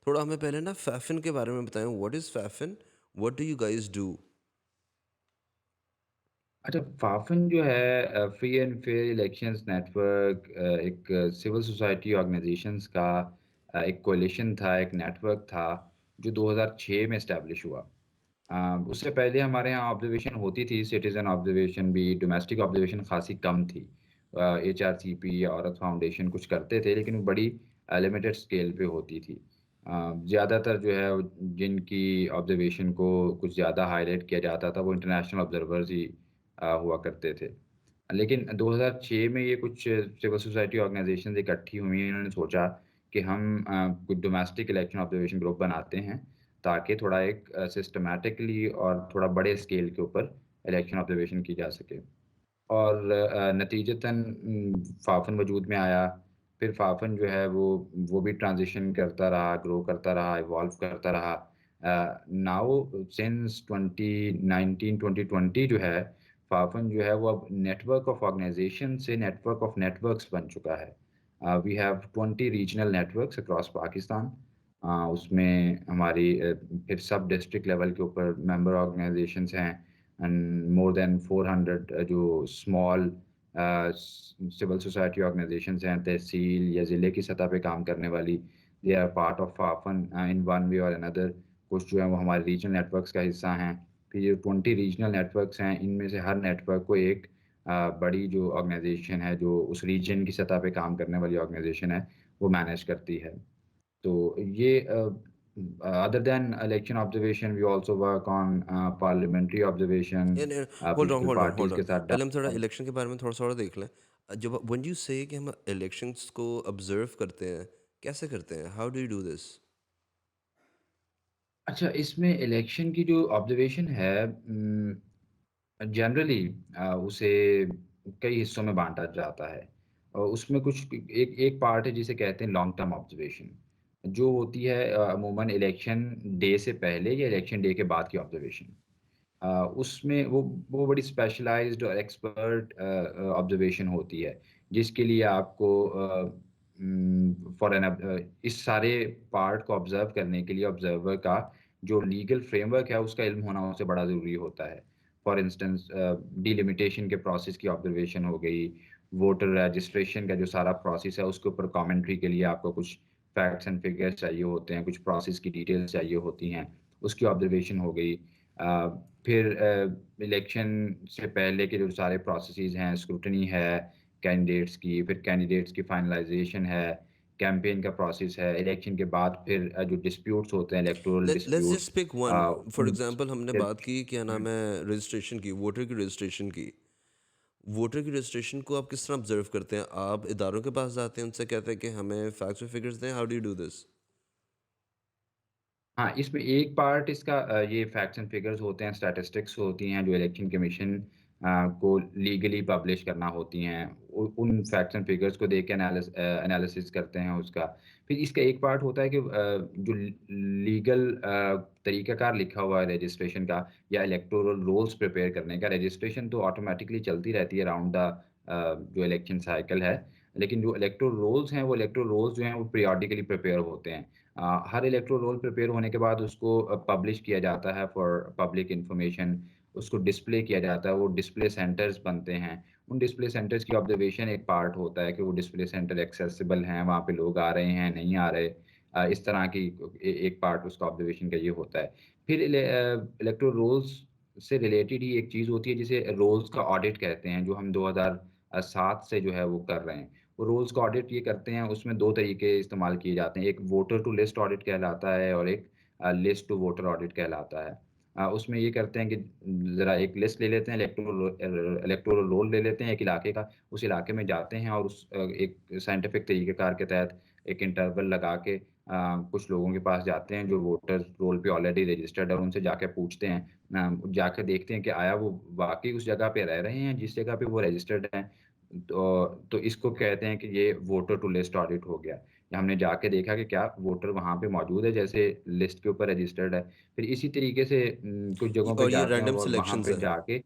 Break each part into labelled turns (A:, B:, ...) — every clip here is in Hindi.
A: थोड़ा हमें पहले ना फ़ैफ़िन के बारे में बताएँ, what is FAFEN? What do you guys do?
B: अच्छा, फ़ाफ़न जो है free and fair elections network एक सिविल सोसाइटी ऑर्गेनाइज़ेशंस का एक कोलिशन था, एक नेटवर्क था, जो 2006 में एस्टेब्लिश हुआ। उससे पहले हमारे यहाँ ऑब्ज़र्वेशन होती थी, सिटिज़न ऑब्ज़र्वेशन भी, डोमेस्टिक ऑब्ज़र्वेशन ख़ासी कम थी। एचआरसीपी या औरत फाउंडेशन कुछ करते थे, लेकिन वो बड़ी लिमिटेड स्केल पे होती थी। ज़्यादातर जो है जिनकी ऑब्ज़र्वेशन को कुछ ज़्यादा हाइलाइट किया जाता था, वो इंटरनेशनल ऑब्ज़र्वर्स ही हुआ करते थे। लेकिन 2006 में ये कुछ सिविल सोसाइटी ऑर्गनाइज़ेशंस इकट्ठी हुई, इन्होंने सोचा कि हम कुछ डोमेस्टिक इलेक्शन ऑब्ज़र्वेशन ग्रुप बनाते हैं, ताकि थोड़ा एक सिस्टमैटिकली और थोड़ा बड़े स्केल के ऊपर इलेक्शन ऑब्ज़र्वेशन की जा सके। और नतीजतन फ़ाफ़न वजूद में आया। फिर फ़ाफ़न जो है वो भी ट्रांज़िशन करता रहा, ग्रो करता रहा, इवॉल्व करता रहा। नाउ सिंस 2019-2020 जो है, फ़ाफ़न जो है वो अब नेटवर्क ऑफ ऑर्गनाइज़ेशन से नेटवर्क ऑफ नेटवर्क्स बन चुका है। We have 20 regional networks across Pakistan. उसमें हमारी फिर सब डिस्ट्रिक्ट लेवल के ऊपर मेंबर ऑर्गनाइज़ेशंस हैं। एंड मोर देन 400 जो स्मॉल सिविल सोसाइटी ऑर्गेनाइजेशंस हैं, तहसील या ज़िले की सतह पे काम करने वाली, they are part of FAFEN in one way और अनदर। कुछ जो है वो हमारे रीजनल नेटवर्क्स का हिस्सा हैं। फिर ये 20 रीजनल नेटवर्क्स हैं, इनमें से हर नेटवर्क को एक बड़ी जो ऑर्गेनाइजेशन है, जो उस रीजन की सतह पे काम करने वाली ऑर्गेनाइजेशन है, वो मैनेज करती है। तो ये other than election observation, we also work on parliamentary observation,
A: and hold on,
B: political
A: hold on, hold
B: parties
A: on.
B: के साथ
A: पहले हम थोड़ा
B: dialogue।
A: इलेक्शन के बारे में थोड़ा-थोड़ा देख लें। जब व्हेन यू से कि हम इलेक्शंस को ऑब्ज़र्व करते हैं, कैसे करते हैं? How do you do this?
B: अच्छा, इसमें इलेक्शन की जो ऑब्जर्वेशन है जनरली उसे कई हिस्सों में बाँटा जाता है। और उसमें कुछ एक एक पार्ट है जिसे कहते हैं लॉन्ग टर्म ऑब्जर्वेशन, जो होती है अमूमन इलेक्शन डे से पहले या इलेक्शन डे के बाद की ऑब्जर्वेशन। उसमें वो बड़ी स्पेशलाइज़्ड और एक्सपर्ट ऑब्ज़र्वेशन होती है, जिसके लिए आपको इस सारे पार्ट को ऑब्ज़र्व करने के लिए ऑब्ज़र्वर का जो लीगल फ्रेमवर्क है, उसका इल्म होना उससे बड़ा ज़रूरी होता है। फॉर इंस्टेंस डिलिमिटेशन के प्रोसेस की ऑब्ज़र्वेशन हो गई, वोटर रजिस्ट्रेशन का जो सारा प्रोसेस है, उसके ऊपर कमेंट्री के लिए आपको कुछ फैक्ट्स एंड फिगर्स चाहिए होते हैं, कुछ प्रोसेस की डिटेल्स चाहिए होती हैं, उसकी ऑब्ज़र्वेशन हो गई। अ, फिर इलेक्शन से पहले के जो सारे प्रोसेसेस हैं, स्क्रूटनी है कैंडिडेट्स की, फिर कैंडिडेट्स की फाइनलाइज़ेशन है, कैंपेन का प्रोसेस है, इलेक्शन के बाद फिर जो डिस्प्यूट्स होते हैं, electoral
A: let's
B: disputes
A: just pick one. For
B: an
A: example हमने बात की क्या नाम है रजिस्ट्रेशन की, वोटर की रजिस्ट्रेशन की। वोटर की रजिस्ट्रेशन को आप किस तरह ऑब्ज़र्व करते हैं? आप इदारों के पास जाते हैं, उनसे कहते हैं कि हमें फैक्ट्स और फिगर्स दें, how do you do this?
B: हाँ, इसमें एक पार्ट इसका ये फैक्ट्स एंड फिगर्स होते हैं, स्टैटिस्टिक्स होती हैं जो इलेक्शन कमीशन को लीगली पब्लिश करना होती हैं। उ उन फैक्ट्स एंड फिगर्स को देख के एनालिसिस करते हैं उसका। फिर इसका एक पार्ट होता है कि जो लीगल तरीक़ाकार लिखा हुआ है रजिस्ट्रेशन का या इलेक्टोरल रोल्स प्रिपेयर करने का। रजिस्ट्रेशन तो ऑटोमैटिकली चलती रहती है अराउंड द जो इलेक्शन साइकिल है। लेकिन जो इलेक्टोरल रोल्स हैं, वो इलेक्टोरल रोल्स जो हैं, वो पीरियडिकली प्रिपेयर होते हैं। हर इलेक्टोरल रोल प्रिपेयर होने के बाद उसको पब्लिश किया जाता है फॉर पब्लिक इन्फॉर्मेशन, उसको डिस्प्ले किया जाता है, वो डिस्प्ले सेंटर्स बनते हैं। उन डिस्प्ले सेंटर्स की ऑब्जर्वेशन एक पार्ट होता है कि वो डिस्प्ले सेंटर एक्सेसिबल हैं, वहाँ पे लोग आ रहे हैं, नहीं आ रहे। इस तरह की एक पार्ट उसका ऑब्जर्वेशन का ये होता है। फिर इलेक्टोरल रोल्स से रिलेटेड ही एक चीज़ होती है जिसे रोल्स का ऑडिट कहते हैं, जो हम 2007 से जो है वो कर रहे हैं। वो रोल्स का ऑडिट ये करते हैं, उसमें 2 तरीके इस्तेमाल किए जाते हैं। एक वोटर टू लिस्ट ऑडिट कहलाता है और एक लिस्ट टू वोटर ऑडिट कहलाता है। उसमें ये करते हैं कि ज़रा एक लिस्ट ले लेते हैं, इलेक्टोरल रोल ले लेते हैं एक इलाके का, उस इलाके में जाते हैं और एक साइंटिफिक तरीक़ेकार के तहत एक इंटरवल लगा के कुछ लोगों के पास जाते हैं जो वोटर रोल पे ऑलरेडी रजिस्टर्ड है, उनसे जाके पूछते हैं। जाके देखते हैं कि आया वो वाक़ई उस जगह पे रह रहे हैं जिस जगह पे वो रजिस्टर्ड हैं। तो इसको कहते हैं कि ये वोटर टू लिस्ट ऑडिट हो गया। या हमने जाके देखा कि क्या वोटर वहाँ पे मौजूद है जैसे लिस्ट के ऊपर रजिस्टर्ड है। फिर इसी तरीके से कुछ जगहों पे
A: और ये
B: जाते हैं
A: रैंडम
B: और वहाँ
A: सिलेक्शंस
B: पे
A: हैं।
B: जाके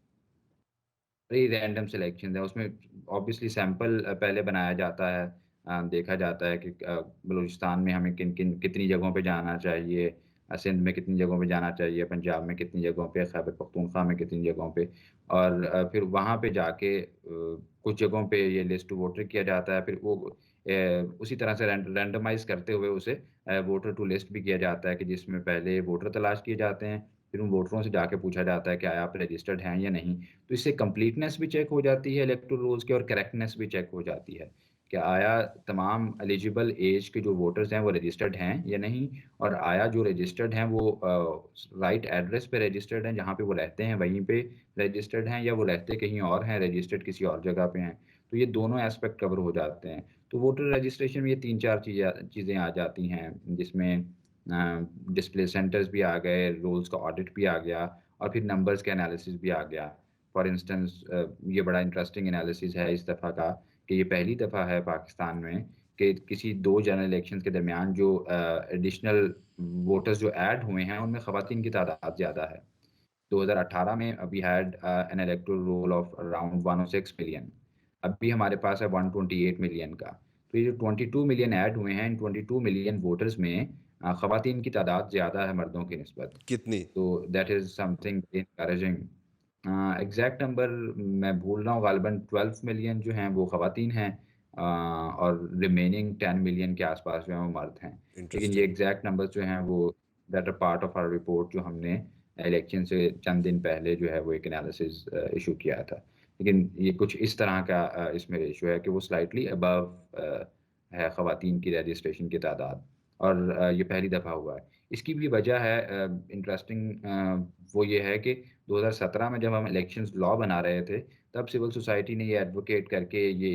B: रैंडम सिलेक्शन है, उसमें ऑब्वियसली सैंपल पहले बनाया जाता है। देखा जाता है कि बलूचिस्तान में हमें किन-किन कितनी जगहों पे जाना चाहिए, सिंध में कितनी जगहों पे जाना चाहिए, पंजाब में कितनी जगहों पे, खैबर पख्तूनख्वा में कितनी जगहों पे और फिर वहाँ पे जाके कुछ जगहों पे ये लिस्ट टू वोटर किया जाता है, फिर वो उसी तरह से रैंडमाइज़ करते हुए उसे वोटर टू लिस्ट भी किया जाता है कि जिसमें पहले वोटर तलाश किए जाते हैं, फिर उन वोटरों से जाके पूछा जाता है कि क्या आप रजिस्टर्ड हैं या नहीं। तो इससे कंप्लीटनेस भी चेक हो जाती है इलेक्टोरल रोल्स की और करेक्टनेस भी चेक हो जाती है, कि आया तमाम एलिजिबल ऐज के जो वोटर्स हैं वो रजिस्टर्ड हैं या नहीं और आया जो रजिस्टर्ड हैं वो राइट एड्रेस पे रजिस्टर्ड हैं, जहाँ पे वो रहते हैं वहीं पे रजिस्टर्ड हैं या वो रहते कहीं और हैं, रजिस्टर्ड किसी और जगह पे हैं। तो ये दोनों एस्पेक्ट कवर हो जाते हैं। तो वोटर रजिस्ट्रेशन में ये 3-4 चीज़ें आ जाती हैं, जिसमें डिस्प्ले सेंटर्स भी आ गए, रोल्स का ऑडिट भी आ गया और फिर नंबर्स का एनालिसिस भी आ गया। फॉर इंस्टेंस ये बड़ा इंटरेस्टिंग एनालिसिस है इस दफ़ा का कि ये पहली दफ़ा है पाकिस्तान में कि किसी 2 जनरल इलेक्शंस के दरमियान जो एडिशनल वोटर्स जो ऐड हुए हैं, उनमें ख़वातीन की तादाद ज़्यादा है। 2018 में we had an electoral roll of around 106 million. अभी हमारे पास है 128 मिलियन का। तो ये जो 22 मिलियन ऐड हुए हैं, इन 22 मिलियन वोटर्स में ख़वातीन की तादाद ज़्यादा है मर्दों की निस्बत।
A: कितनी?
B: तो that is something encouraging. Exact number मैं भूल रहा हूँ, ग़ालिबन 12 मिलियन जो हैं वो ख़वातीन हैं और रिमेनिंग 10 मिलियन के आस-पास जो हैं वो मर्द हैं। लेकिन ये
A: इंटरेस्टिंग।
B: एग्ज़ैक्ट नंबर्स जो हैं वो that are part of our report जो हमने इलेक्शन से चंद दिन पहले जो है वो एक एनालिसिस इश्यू किया था। लेकिन ये कुछ इस तरह का इसमें रेशियो है कि वो स्लाइटली अबव है ख़वातीन की रजिस्ट्रेशन की तादाद और ये पहली दफ़ा हुआ है। इसकी भी वजह है इंटरेस्टिंग वो ये है कि 2017 में जब हम इलेक्शंस लॉ बना रहे थे, तब सिविल सोसाइटी ने ये एडवोकेट करके ये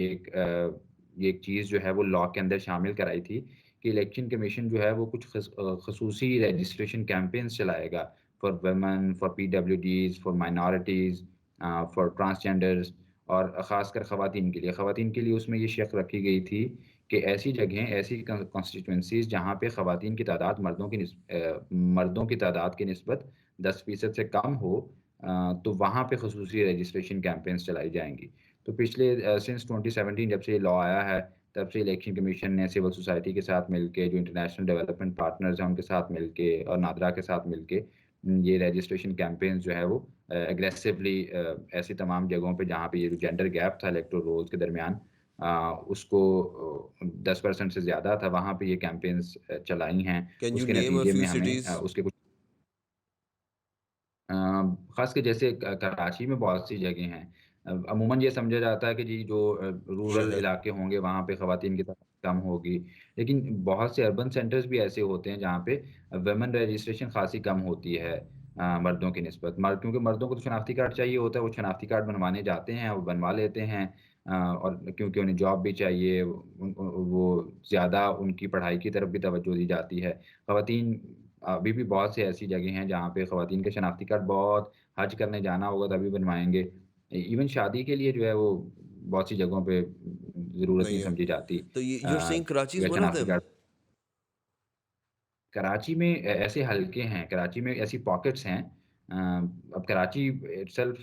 B: एक चीज़ जो है वो लॉ के अंदर शामिल कराई थी कि इलेक्शन कमीशन जो है वो कुछ ख़ुसूसी रजिस्ट्रेशन कैम्पेन्स चलाएगा for women, for PWDs, for minorities for transgenders और ख़ासकर ख़वातीन के लिए उसमें ये शर्त रखी गई थी कि ऐसी जगहें, ऐसी कॉन्स्टिट्यूएंसीज़ जहाँ पे ख़वातीन की तादाद मर्दों की तादाद की निस्बत 10% से कम हो तो वहाँ पे ख़ुसूसी रजिस्ट्रेशन कैम्पेन्स चलाई जाएँगी। तो पिछले सिंस 2017 जब से ये लॉ आया है, तब से इलेक्शन कमीशन ने सिविल सोसाइटी के साथ मिलके, जो इंटरनेशनल डेवलपमेंट पार्टनर्स हैं, उनके साथ मिलके और नादरा के साथ मिलके ये रजिस्ट्रेशन कैम्पेन्स जो है वो एग्रेसिवली ऐसी तमाम जगहों पे जहाँ पे ये जो जेंडर गैप था इलेक्टोरल रोल्स के दरमियान उसको 10% से ज़्यादा था, वहाँ पे ये कैम्पेन्स चलाई हैं।
A: कैन यू
B: उसके
A: नेम अ
B: नतीजे
A: फ्यू
B: में हमें
A: सिटीज़?
B: उसके कुछ ख़ास के जैसे कराची में बहुत सी जगह हैं। अमूमन ये समझा जाता है कि जी जो रूरल
A: शहर।
B: इलाके होंगे वहाँ पे ख़वातीन की तादाद कम होगी। लेकिन बहुत से अर्बन सेंटर्स भी ऐसे होते हैं जहाँ पे वुमेन रजिस्ट्रेशन ख़ासी कम होती है मर्दों की निस्बत। क्योंकि मर्दों को तो शनाख्ती कार्ड चाहिए होता है, वो शनाख्ती कार्ड बनवाने जाते हैं, वो बनवा लेते हैं और क्योंकि उन्हें जॉब भी चाहिए, वो ज़्यादा उनकी पढ़ाई की तरफ भी तवज्जो दी जाती है। ख़वातीन अभी भी बहुत सी ऐसी जगह हैं जहाँ पे ख़वातीन के शनाख्ती कार्ड बहुत हज करने जाना होगा तभी बनवाएँगे। इवन शादी के लिए जो है वो बहुत सी जगहों पे ज़रूरत
A: नहीं
B: नहीं
A: है।
B: समझी जाती
A: तो ये you are saying Karachi is
B: या
A: वन ऑफ
B: शनाख्ती
A: देम?
B: कार्ड कराची में ऐसे हलके हैं, कराची में ऐसी पॉकेट्स हैं अब कराची इटसेल्फ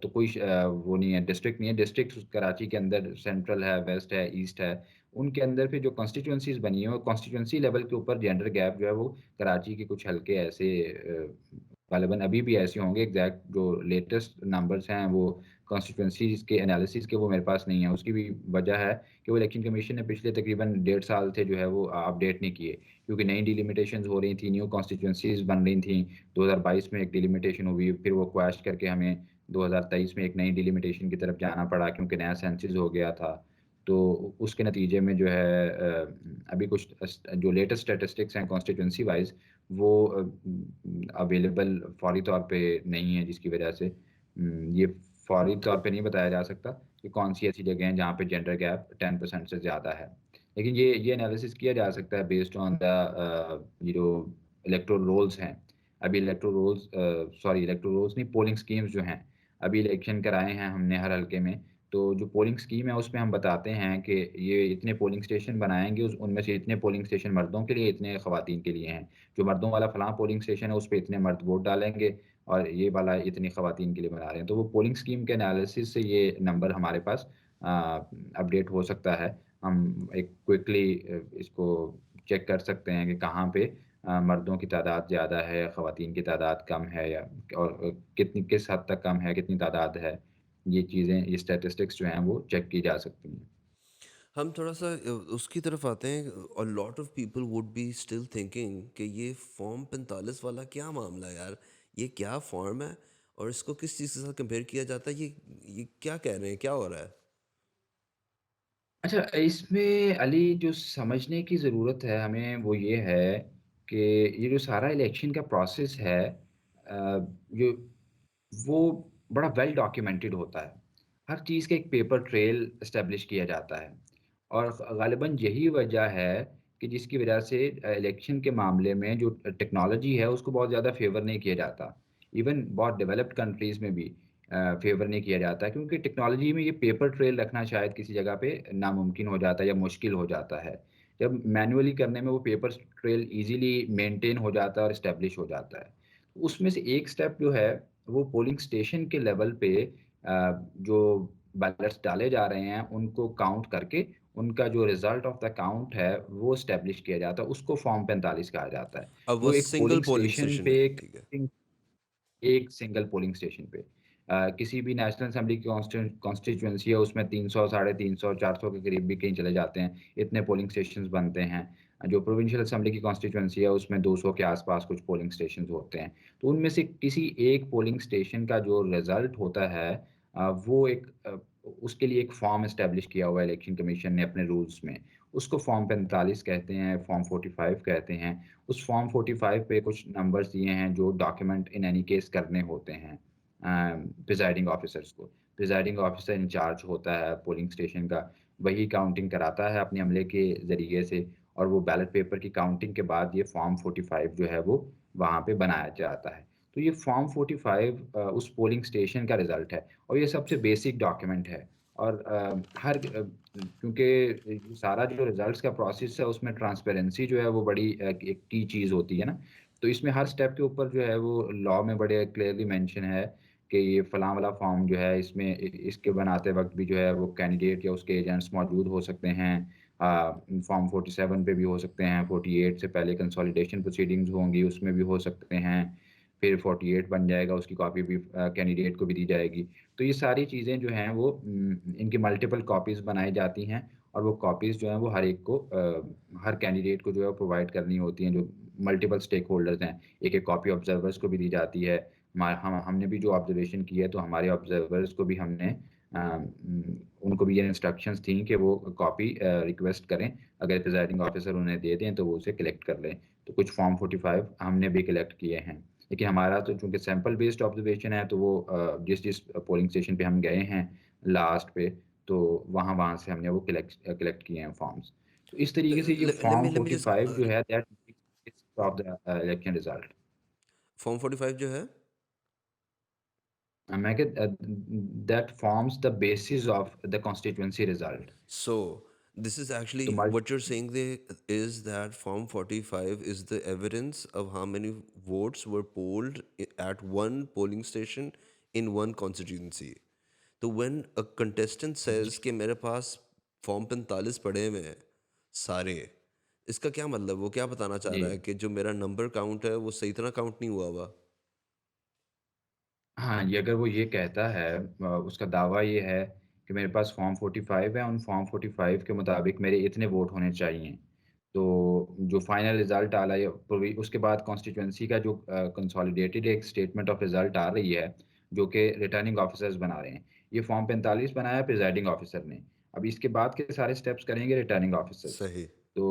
B: तो कोई वो नहीं है, डिस्ट्रिक्ट नहीं है, डिस्ट्रिक्ट कराची के अंदर सेंट्रल है, वेस्ट है, ईस्ट है, उनके अंदर फिर जो कॉन्स्टिट्यूएंसीज़ बनी हैं, वो कॉन्स्टिट्यूएंसी लेवल के ऊपर जेंडर गैप जो है वो कराची के कुछ हलके ऐसे ग़ालिबन अभी भी ऐसे होंगे, एग्ज़ैक्ट जो लेटेस्ट नंबर्स हैं वो कॉन्स्टिट्यूएंसीज़ के एनालिसिस के वो मेरे पास नहीं है। उसकी भी वजह है कि वो इलेक्शन कमीशन ने पिछले तकरीबन 1.5 साल से जो है वो अपडेट नहीं किए। क्योंकि नई डिलिमिटेशंस हो रही थी, न्यू कॉन्स्टिट्यूएंसीज़ बन रही थी। 2022 में एक डिलिमिटेशन हुई, फिर वो क्वैश करके हमें 2023 में एक नई डिलिमिटेशन की तरफ जाना पड़ा क्योंकि नया सेंसस हो गया था। तो उसके नतीजे में जो है अभी कुछ जो लेटेस्ट स्टैटिस्टिक्स हैं कॉन्स्टिट्यूएंसी वाइज़ वो अवेलेबल फौरी तौर पे नहीं है जिसकी वजह से ये फौरी तौर पे नहीं बताया जा सकता कि कौन-सी ऐसी जगह हैं जहाँ पे जेंडर गैप 10% से ज़्यादा है। लेकिन ये एनालिसिस किया जा सकता है बेस्ड ऑन द ये जो इलेक्टोरल रोल्स हैं। अभी इलेक्टोरल रोल्स नहीं पोलिंग स्कीम्स जो हैं, अभी इलेक्शन कराए हैं हमने हर हलके में, तो जो पोलिंग स्कीम है उसमें हम बताते हैं कि ये इतने पोलिंग स्टेशन बनाएँगे उनमें से इतने पोलिंग स्टेशन मर्दों के लिए, इतने ख़वातीन के लिए हैं। जो मर्दों वाला फलाँ पोलिंग स्टेशन है उस पे इतने मर्द वोट डालेंगे और ये वाला इतनी ख़वातीन के लिए बना रहे हैं। तो वो पोलिंग स्कीम के एनालिसिस से ये नंबर हमारे पास अ, अपडेट हो सकता है। हम एक क्विकली इसको चेक कर सकते हैं कि कहाँ पे मर्दों की तादाद ज़्यादा है, ख़वातीन की तादाद कम है या और कितनी किस हद तक कम है, कितनी तादाद है। ये चीज़ें, ये स्टैटिस्टिक्स जो हैं वो चेक की जा सकती हैं।
A: हम थोड़ा-सा उसकी तरफ आते हैं। A lot of people would be still thinking कि ये फॉर्म 45 वाला क्या मामला है यार? ये क्या फॉर्म है और इसको किस चीज़ के साथ कंपेयर किया जाता है? ये क्या कह रहे हैं? क्या हो रहा है?
B: अच्छा, इसमें अली जो समझने की ज़रूरत है हमें वो ये है कि ये जो सारा इलेक्शन का प्रोसेस है जो वो बड़ा वेल डॉक्यूमेंटेड होता है। हर चीज़ का एक पेपर ट्रेल एस्टेब्लिश किया जाता है और ग़ालिबन यही वजह है कि जिसकी वजह से इलेक्शन के मामले में जो टेक्नोलॉजी है उसको बहुत ज़्यादा फ़ेवर नहीं किया जाता। इवन बहुत डेवलप्ड कंट्रीज़ में भी फ़ेवर नहीं किया जाता क्योंकि टेक्नोलॉजी में ये पेपर ट्रेल रखना शायद किसी जगह पे नामुमकिन हो जाता है या मुश्किल हो जाता है। जब मैनुअली करने में वो पेपर ट्रेल ईज़िली मेंटेन हो जाता है और एस्टेब्लिश हो जाता है। उसमें से एक स्टेप जो है वो पोलिंग स्टेशन के लेवल पे जो बैलट्स डाले जा रहे हैं उनको काउंट करके उनका जो रिज़ल्ट ऑफ द काउंट है वो एस्टेब्लिश किया जाता है, उसको फॉर्म 45 कहा जाता है।
A: अब वो
B: वो एक
A: single
B: polling
A: polling
B: station
A: station है,
B: पे
A: ठीक है।
B: एक सिंगल पोलिंग स्टेशन पे। किसी भी नेशनल असेंबली की कॉन्स्टिट्यूएंसी है उसमें 300 साढ़े 300 400 के करीब भी कहीं चले जाते हैं, इतने पोलिंग स्टेशंस बनते हैं। जो प्रोविंशियल असेंबली की कॉन्स्टिट्यूएंसी है उसमें 200 के आस-पास कुछ पोलिंग स्टेशंस होते हैं। तो उनमें से किसी एक पोलिंग स्टेशन का जो रिज़ल्ट होता है वो उसके लिए एक फॉर्म एस्टेब्लिश किया हुआ है इलेक्शन कमीशन ने अपने रूल्स में। उसको फॉर्म 45 कहते हैं, फॉर्म 45 कहते हैं। उस फॉर्म 45 पे कुछ नंबर्स दिए हैं जो डॉक्यूमेंट इन एनी केस करने होते हैं प्रिजाइडिंग ऑफिसर्स को। प्रिजाइडिंग ऑफिसर इंचार्ज होता है पोलिंग स्टेशन का, वही काउंटिंग कराता है अपने अमले के ज़रिए से और वो बैलेट पेपर की काउंटिंग के बाद ये फॉर्म 45 जो है वो वहाँ पे बनाया जाता है। तो ये फॉर्म 45 उस पोलिंग स्टेशन का रिज़ल्ट है और ये सबसे बेसिक डॉक्यूमेंट है और क्योंकि ये सारा जो रिज़ल्ट्स का प्रोसेस है उसमें ट्रांसपेरेंसी जो है वो बड़ी एक की चीज़ होती है ना। तो इसमें हर स्टेप के ऊपर जो है वो लॉ में बड़े क्लियरली मेंशन है कि ये फलाँ वाला फॉर्म जो है इसमें इसके बनाते वक़्त भी जो है वो कैंडिडेट या उसके एजेंट्स मौजूद हो सकते हैं। फॉर्म 47 पे भी हो सकते हैं, 48 से पहले कंसोलिडेशन प्रोसीडिंग्स होंगी उसमें भी हो सकते हैं। फिर 48 बन जाएगा उसकी कॉपी भी कैंडिडेट को भी दी जाएगी। तो ये सारी चीज़ें जो हैं वो इनकी मल्टीपल कॉपीज़ बनाई जाती हैं और वो कॉपीज़ जो हैं वो हर एक को हर कैंडिडेट को जो है वो प्रोवाइड करनी होती हैं, जो मल्टीपल स्टेक होल्डर्स हैं। एक-एक कॉपी ऑब्जर्वर्स को भी दी जाती है। हमने भी जो ऑब्जर्वेशन की है तो हमारे ऑब्जर्वर्स को भी हमने उनको भी ये इंस्ट्रक्शंस थी कि वो कॉपी रिक्वेस्ट करें। अगर प्रिजाइडिंग ऑफिसर उन्हें दे दें तो वो उसे कलेक्ट कर लें। तो कुछ फॉर्म 45 हमने भी कलेक्ट किए हैं। देखिए हमारा तो चूँकि सैंपल बेस्ड ऑब्जर्वेशन है तो वो जिस-जिस पोलिंग स्टेशन पे हम गए हैं लास्ट पे, तो वहाँ-वहाँ से हमने वो कलेक्ट किए हैं फॉर्म्स। तो इस तरीके से ये फॉर्म
A: लेट मी जस्ट
B: 45 जो है that of the election result.
A: Form 45 जो है।
B: मैं कहा that forms the basis of the constituency result.
A: So, this is
B: तो
A: actually what you're saying there is that Form 45 is the evidence of how many votes were polled at one polling station in one constituency. तो when a contestant says कि मेरे पास फॉर्म 45 पड़े हुए हैं सारे, इसका क्या मतलब? वो क्या बताना चाह
B: जी।
A: रहा है कि जो मेरा नंबर काउंट है वो सही तरह काउंट नहीं हुआ हुआ?
B: हाँ, ये अगर वो ये कहता है उसका दावा ये है कि मेरे पास फॉर्म 45 है, उन फॉर्म 45 के मुताबिक मेरे इतने वोट होने चाहिए। तो जो फाइनल रिज़ल्ट आ रहा है प्रोवी उसके बाद कॉन्स्टिट्यूएंसी का जो कंसोलिडेटेड एक स्टेटमेंट ऑफ रिज़ल्ट आ रही है, जो कि रिटर्निंग ऑफिसर्स बना रहे हैं। ये फॉर्म 45 बनाया है प्रिजाइडिंग ऑफिसर ने। अब इसके बाद के सारे स्टेप्स करेंगे रिटर्निंग ऑफिसर्स।
A: सही।
B: तो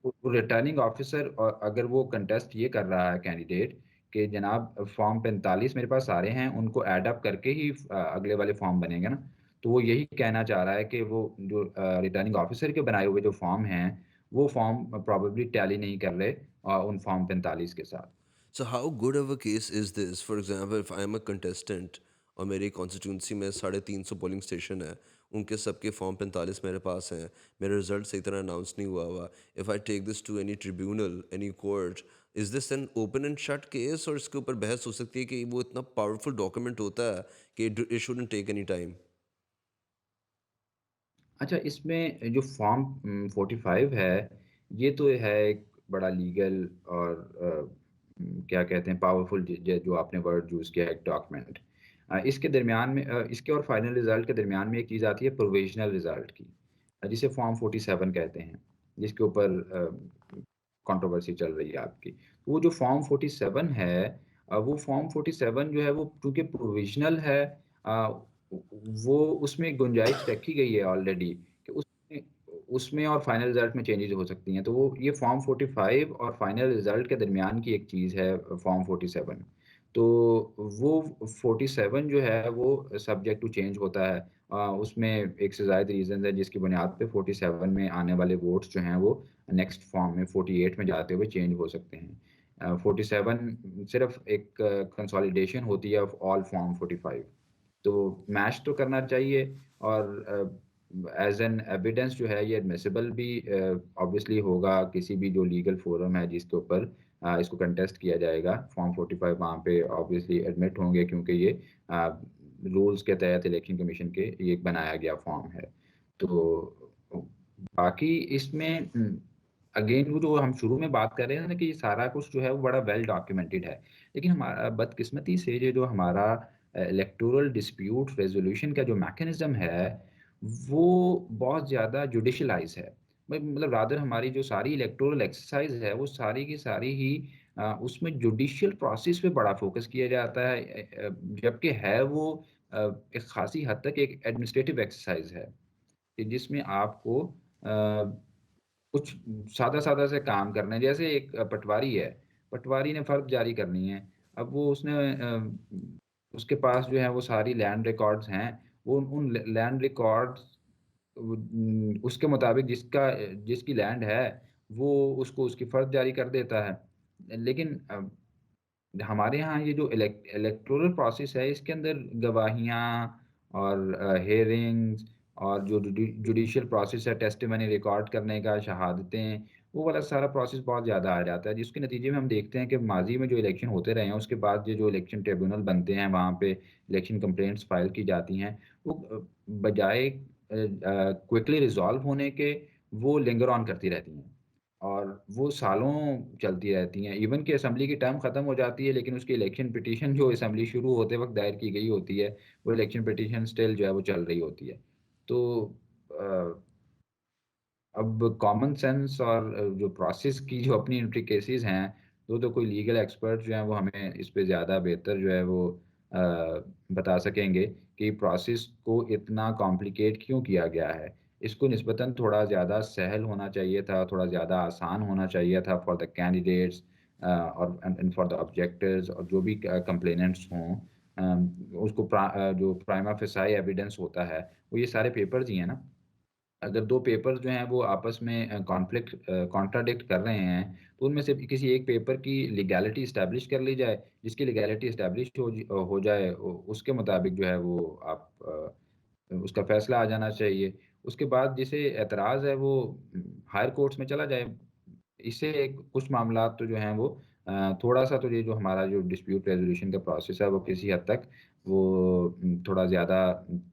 B: वो रिटर्निंग ऑफिसर अगर वो कंटेस्ट ये कर रहा है कैंडिडेट कि जनाब फॉर्म 45 मेरे पास सारे हैं, उनको ऐड अप करके ही अगले वाले फॉर्म बनेंगे ना। तो वो यही कहना चाह रहा है कि वो जो रिटर्निंग ऑफिसर के बनाए हुए जो फॉर्म हैं, वो फॉर्म प्रोबेबली टैली नहीं कर रहे उन फॉर्म 45 के साथ।
A: So how good of a case is this? For example, if I'm a contestant और मेरी कॉन्स्टिट्यूंसी में 350 पोलिंग स्टेशन है, उनके सबके फॉर्म 45 मेरे पास हैं, मेरा रिजल्ट सही तरह अनाउंस नहीं हुआ हुआ। If I take this to any tribunal, any court, is this an open and shut case और इसके ऊपर बहस हो सकती है कि वो इतना पावरफुल डॉक्यूमेंट होता है कि it shouldn't take any time?
B: अच्छा, इसमें जो फॉर्म 45 है, ये तो है एक बड़ा लीगल और क्या कहते हैं पावरफुल ज ज जो आपने वर्ड यूज़ किया है एक डॉक्यूमेंट। इसके दरमियान में इसके और फाइनल रिज़ल्ट के दरमियान में एक चीज़ आती है प्रोविज़नल रिज़ल्ट की, जिसे फॉर्म 47 कहते हैं, जिसके ऊपर कंट्रोवर्सी चल रही है आपकी। तो वो जो फॉर्म 47 है वो फॉर्म 47 जो है वो चूँकि प्रोविज़नल है अ, वो उसमें गुंजाइश रखी गई है ऑलरेडी कि उसमें उसमें और फाइनल रिज़ल्ट में चेंजेज़ हो सकती हैं। तो वो ये फॉर्म 45 और फाइनल रिज़ल्ट के दरमियान की एक चीज़ है फॉर्म 47। तो वो 47 जो है वो सब्जेक्ट टू चेंज होता है। उसमें एक से ज़ायद रीज़न्स हैं जिसकी बुनियाद पे 47 में आने वाले वोट्स जो हैं वो नेक्स्ट फॉर्म में 48 में जाते हुए चेंज हो सकते हैं। 47 सिर्फ़ एक कंसोलिडेशन होती है ऑफ ऑल फॉर्म 45। तो मैच तो करना चाहिए और एज़ एन एविडेंस जो है ये एडमिसिबल भी ऑब्वियसली होगा किसी भी जो लीगल फोरम है जिसके ऊपर इसको कंटेस्ट किया जाएगा। फॉर्म 45 वहाँ पे ऑब्वियसली एडमिट होंगे क्योंकि ये अ, रूल्स के तहत इलेक्शन कमीशन के ये एक बनाया गया फॉर्म है। तो बाकी इसमें अगेन वो जो हम शुरू में बात कर रहे हैं ना कि ये सारा कुछ जो है वो बड़ा वेल डॉक्यूमेंटेड है। लेकिन हमारा बदकिस्मती से ये जो हमारा इलेक्टोरल डिस्प्यूट रेज़ोल्यूशन का जो मैकेनिज़्म है, वो बहुत ज़्यादा जुडिशियलाइज़ है। मतलब रादर हमारी जो सारी इलेक्टोरल एक्सरसाइज़ है, वो सारी की सारी ही उसमें जुडिशियल प्रोसेस पे बड़ा फ़ोकस किया जाता है जबकि है वो अ, एक ख़ासी हद तक एक एडमिनिस्ट्रेटिव एक्सरसाइज़ है, कि जिसमें आपको कुछ सादा-सादा से काम करने हैं। जैसे एक पटवारी है, पटवारी ने फ़र्द जारी करनी है। अब वो उसने उसके पास जो है वो सारी लैंड रिकॉर्ड्स हैं। वो उन लैंड रिकॉर्ड्स उसके मुताबिक जिसकी लैंड है, वो उसको उसकी फ़र्द जारी कर देता है। लेकिन हमारे यहाँ ये जो इलेक्टोरल प्रोसेस है, इसके अंदर गवाहियाँ और हियरिंग्स और जो जुडिशियल प्रोसेस है, टेस्टिमनी रिकॉर्ड करने का, शहादतें, वो वाला सारा प्रोसेस बहुत ज़्यादा आ जाता है, जिसके नतीजे में हम देखते हैं कि माज़ी में जो इलेक्शन होते रहे हैं, उसके बाद ये जो इलेक्शन ट्रिब्यूनल बनते हैं, वहाँ पे इलेक्शन कंप्लेंट्स फाइल की जाती हैं, वो बजाय क्विकली रिज़ॉल्व होने के, वो लिंगर ऑन करती रहती हैं। और वो सालों चलती रहती हैं। इवन कि असेंबली की टर्म खत्म हो जाती है, लेकिन उसकी इलेक्शन पिटीशन जो असेंबली शुरू होते वक़्त दायर की गई होती है, वो इलेक्शन पिटीशन स्टिल जो है वो चल रही होती है। तो अ, अब कॉमन सेंस और जो प्रोसेस की जो अपनी इंट्रिकेसीज़ हैं, वो तो कोई लीगल एक्सपर्ट जो हैं वो हमें इस पे ज़्यादा बेहतर जो है वो अ, बता सकेंगे कि प्रोसेस को इतना कॉम्प्लिकेट क्यों किया गया है। इसको निस्बतन थोड़ा ज़्यादा सहल होना चाहिए था, थोड़ा ज़्यादा आसान होना चाहिए था फॉर द कैंडिडेट्स और एंड फॉर द ऑब्जेक्टर्स और जो भी कंप्लेनेंट्स हों। उसको जो प्राइमा फेसाई एविडेंस होता है, वो ये सारे पेपर्स ही हैं ना। अगर 2 पेपर जो हैं वो आपस में कॉन्ट्राडिक्ट कर रहे हैं, तो उनमें से किसी एक पेपर की लीगैलिटी एस्टेब्लिश कर ली जाए, जिसकी लीगैलिटी एस्टेब्लिश हो जाए उसके मुताबिक जो है वो आप उसका फैसला आ जाना चाहिए। उसके बाद जिसे एतराज़ है वो हायर कोर्ट्स में चला जाए। इससे कुछ मामलात तो जो हैं वो थोड़ा-सा तो ये जो हमारा जो डिस्प्यूट रेज़ोल्यूशन का प्रोसेस है वो किसी हद तक वो थोड़ा ज़्यादा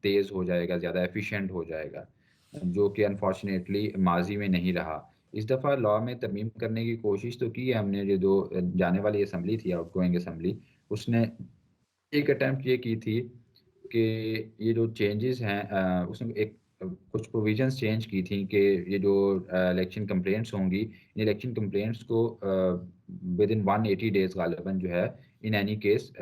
B: तेज़ हो जाएगा, ज़्यादा एफ़िशिएंट हो जाएगा। जो कि अनफॉर्चुनेटली माज़ी में नहीं रहा। इस दफ़ा लॉ में तरमीम करने की कोशिश तो की है हमने ये जो जाने वाली असेंबली थी आउटगोइंग असेंबली, उसने एक अटेम्प्ट ये की थी कि ये जो चेंजेज़ हैं उसमें कुछ प्रोविज़न्स चेंज की थी कि ये जो इलेक्शन कंप्लेंट्स होंगी, इन इलेक्शन कंप्लेंट्स को विदिन 180 डेज़ गालिबन जो है इन एनी केस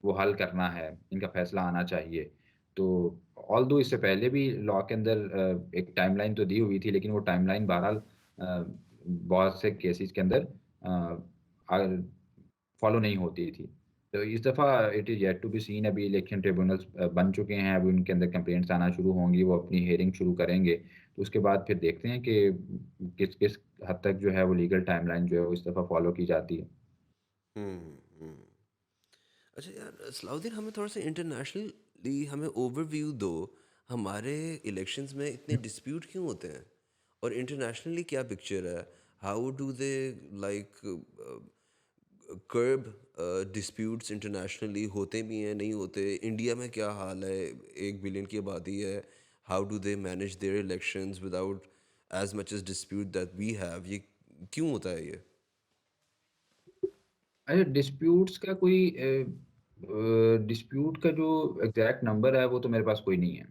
B: वो हल करना है, इनका फ़ैसला आना चाहिए। तो ऑल्दो इससे पहले भी लॉ के अंदर एक टाइमलाइन तो दी हुई थी, लेकिन वो टाइमलाइन बहरहाल बहुत से केसेज़ के अंदर फॉलो नहीं होती थी। तो इस दफ़ा it is yet to be seen अभी इलेक्शन ट्रिब्यूनल्स बन चुके हैं, अभी उनके अंदर कंप्लेंट्स आना शुरू होंगी, वो अपनी हियरिंग शुरू करेंगे। तो उसके बाद फिर देखते हैं कि किस-किस हद तक जो है वो लीगल टाइमलाइन जो है वो इस दफ़ा फॉलो की जाती है।
A: हुँ, हुँ। अच्छा यार सलाउद्दीन, हमें थोड़ा-सा इंटरनेशनली हमें ओवरव्यू दो, हमारे इलेक्शंस में इतने डिस्प्यूट क्यों होते हैं? और इंटरनेशनली क्या पिक्चर है? How do they like curb disputes internationally, होते भी हैं, नहीं होते? इंडिया में क्या हाल है? 1 बिलियन की आबादी है, how do they manage their elections without as much as dispute that we have? ये क्यों होता है ये?
B: अच्छा, डिस्प्यूट्स का कोई डिस्प्यूट का जो एग्ज़ैक्ट नंबर है वो तो मेरे पास कोई नहीं है।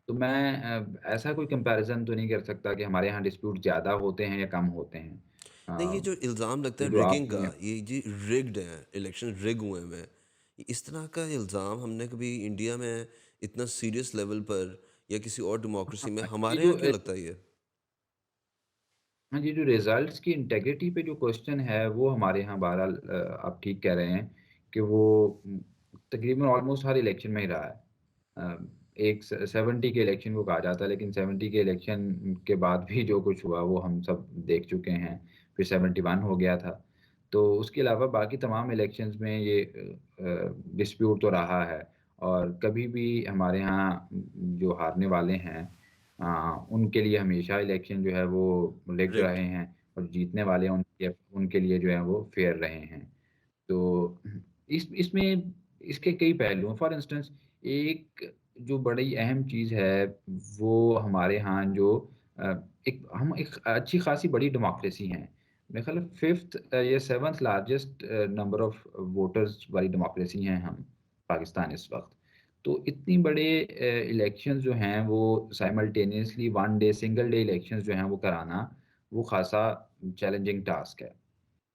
B: तो मैं ऐसा कोई कंपैरिज़न तो नहीं कर सकता कि हमारे यहाँ डिस्प्यूट ज़्यादा होते हैं या कम होते हैं।
A: नहीं, ये
B: अ,
A: जो इल्ज़ाम लगता
B: ये
A: है
B: जो
A: रिगिंग का,
B: आपने
A: ये रिग्ड है, इलेक्शन रिग हुए हैं, इस तरह का इल्ज़ाम हमने कभी इंडिया में इतना सीरियस लेवल पर या किसी और डेमोक्रेसी में,
B: हाँ, ये
A: हमारे
B: जो
A: यहाँ क्यों लगता है ये?
B: हाँ जी, जो रिज़ल्ट्स की इंटीग्रिटी पे जो क्वेश्चन है, वो हमारे यहाँ बहरहाल आप ठीक कह रहे हैं कि वो तकरीबन ऑलमोस्ट हर इलेक्शन में ही रहा है। एक स 70 के इलेक्शन को कहा जाता है, लेकिन 70 के इलेक्शन के बाद भी जो कुछ हुआ, वो हम सब देख चुके हैं। फिर 71 हो गया था। तो उसके अलावा बाकी तमाम इलेक्शंस में ये डिस्प्यूट तो रहा है और कभी भी हमारे यहाँ जो हारने वाले हैं उनके लिए हमेशा इलेक्शन जो है वो रिग्ड
A: रिग्ड।
B: रहे हैं और जीतने वाले हैं उनके उनके लिए जो है वो फेयर रहे हैं। तो इसमें इसके कई पहलू हैं। फॉर इंस्टेंस एक जो बड़ी अहम चीज़ है, वो हमारे यहाँ जो अ, एक अच्छी खासी बड़ी डेमोक्रेसी हैं। मेरे ख़्याल है 5th या 7th largest number of voters वाली डेमोक्रेसी हैं हम, पाकिस्तान इस वक़्त। तो इतनी बड़े इलेक्शंस जो हैं वो simultaneously one day single day elections जो हैं वो कराना, वो ख़ासा चैलेंजिंग टास्क है।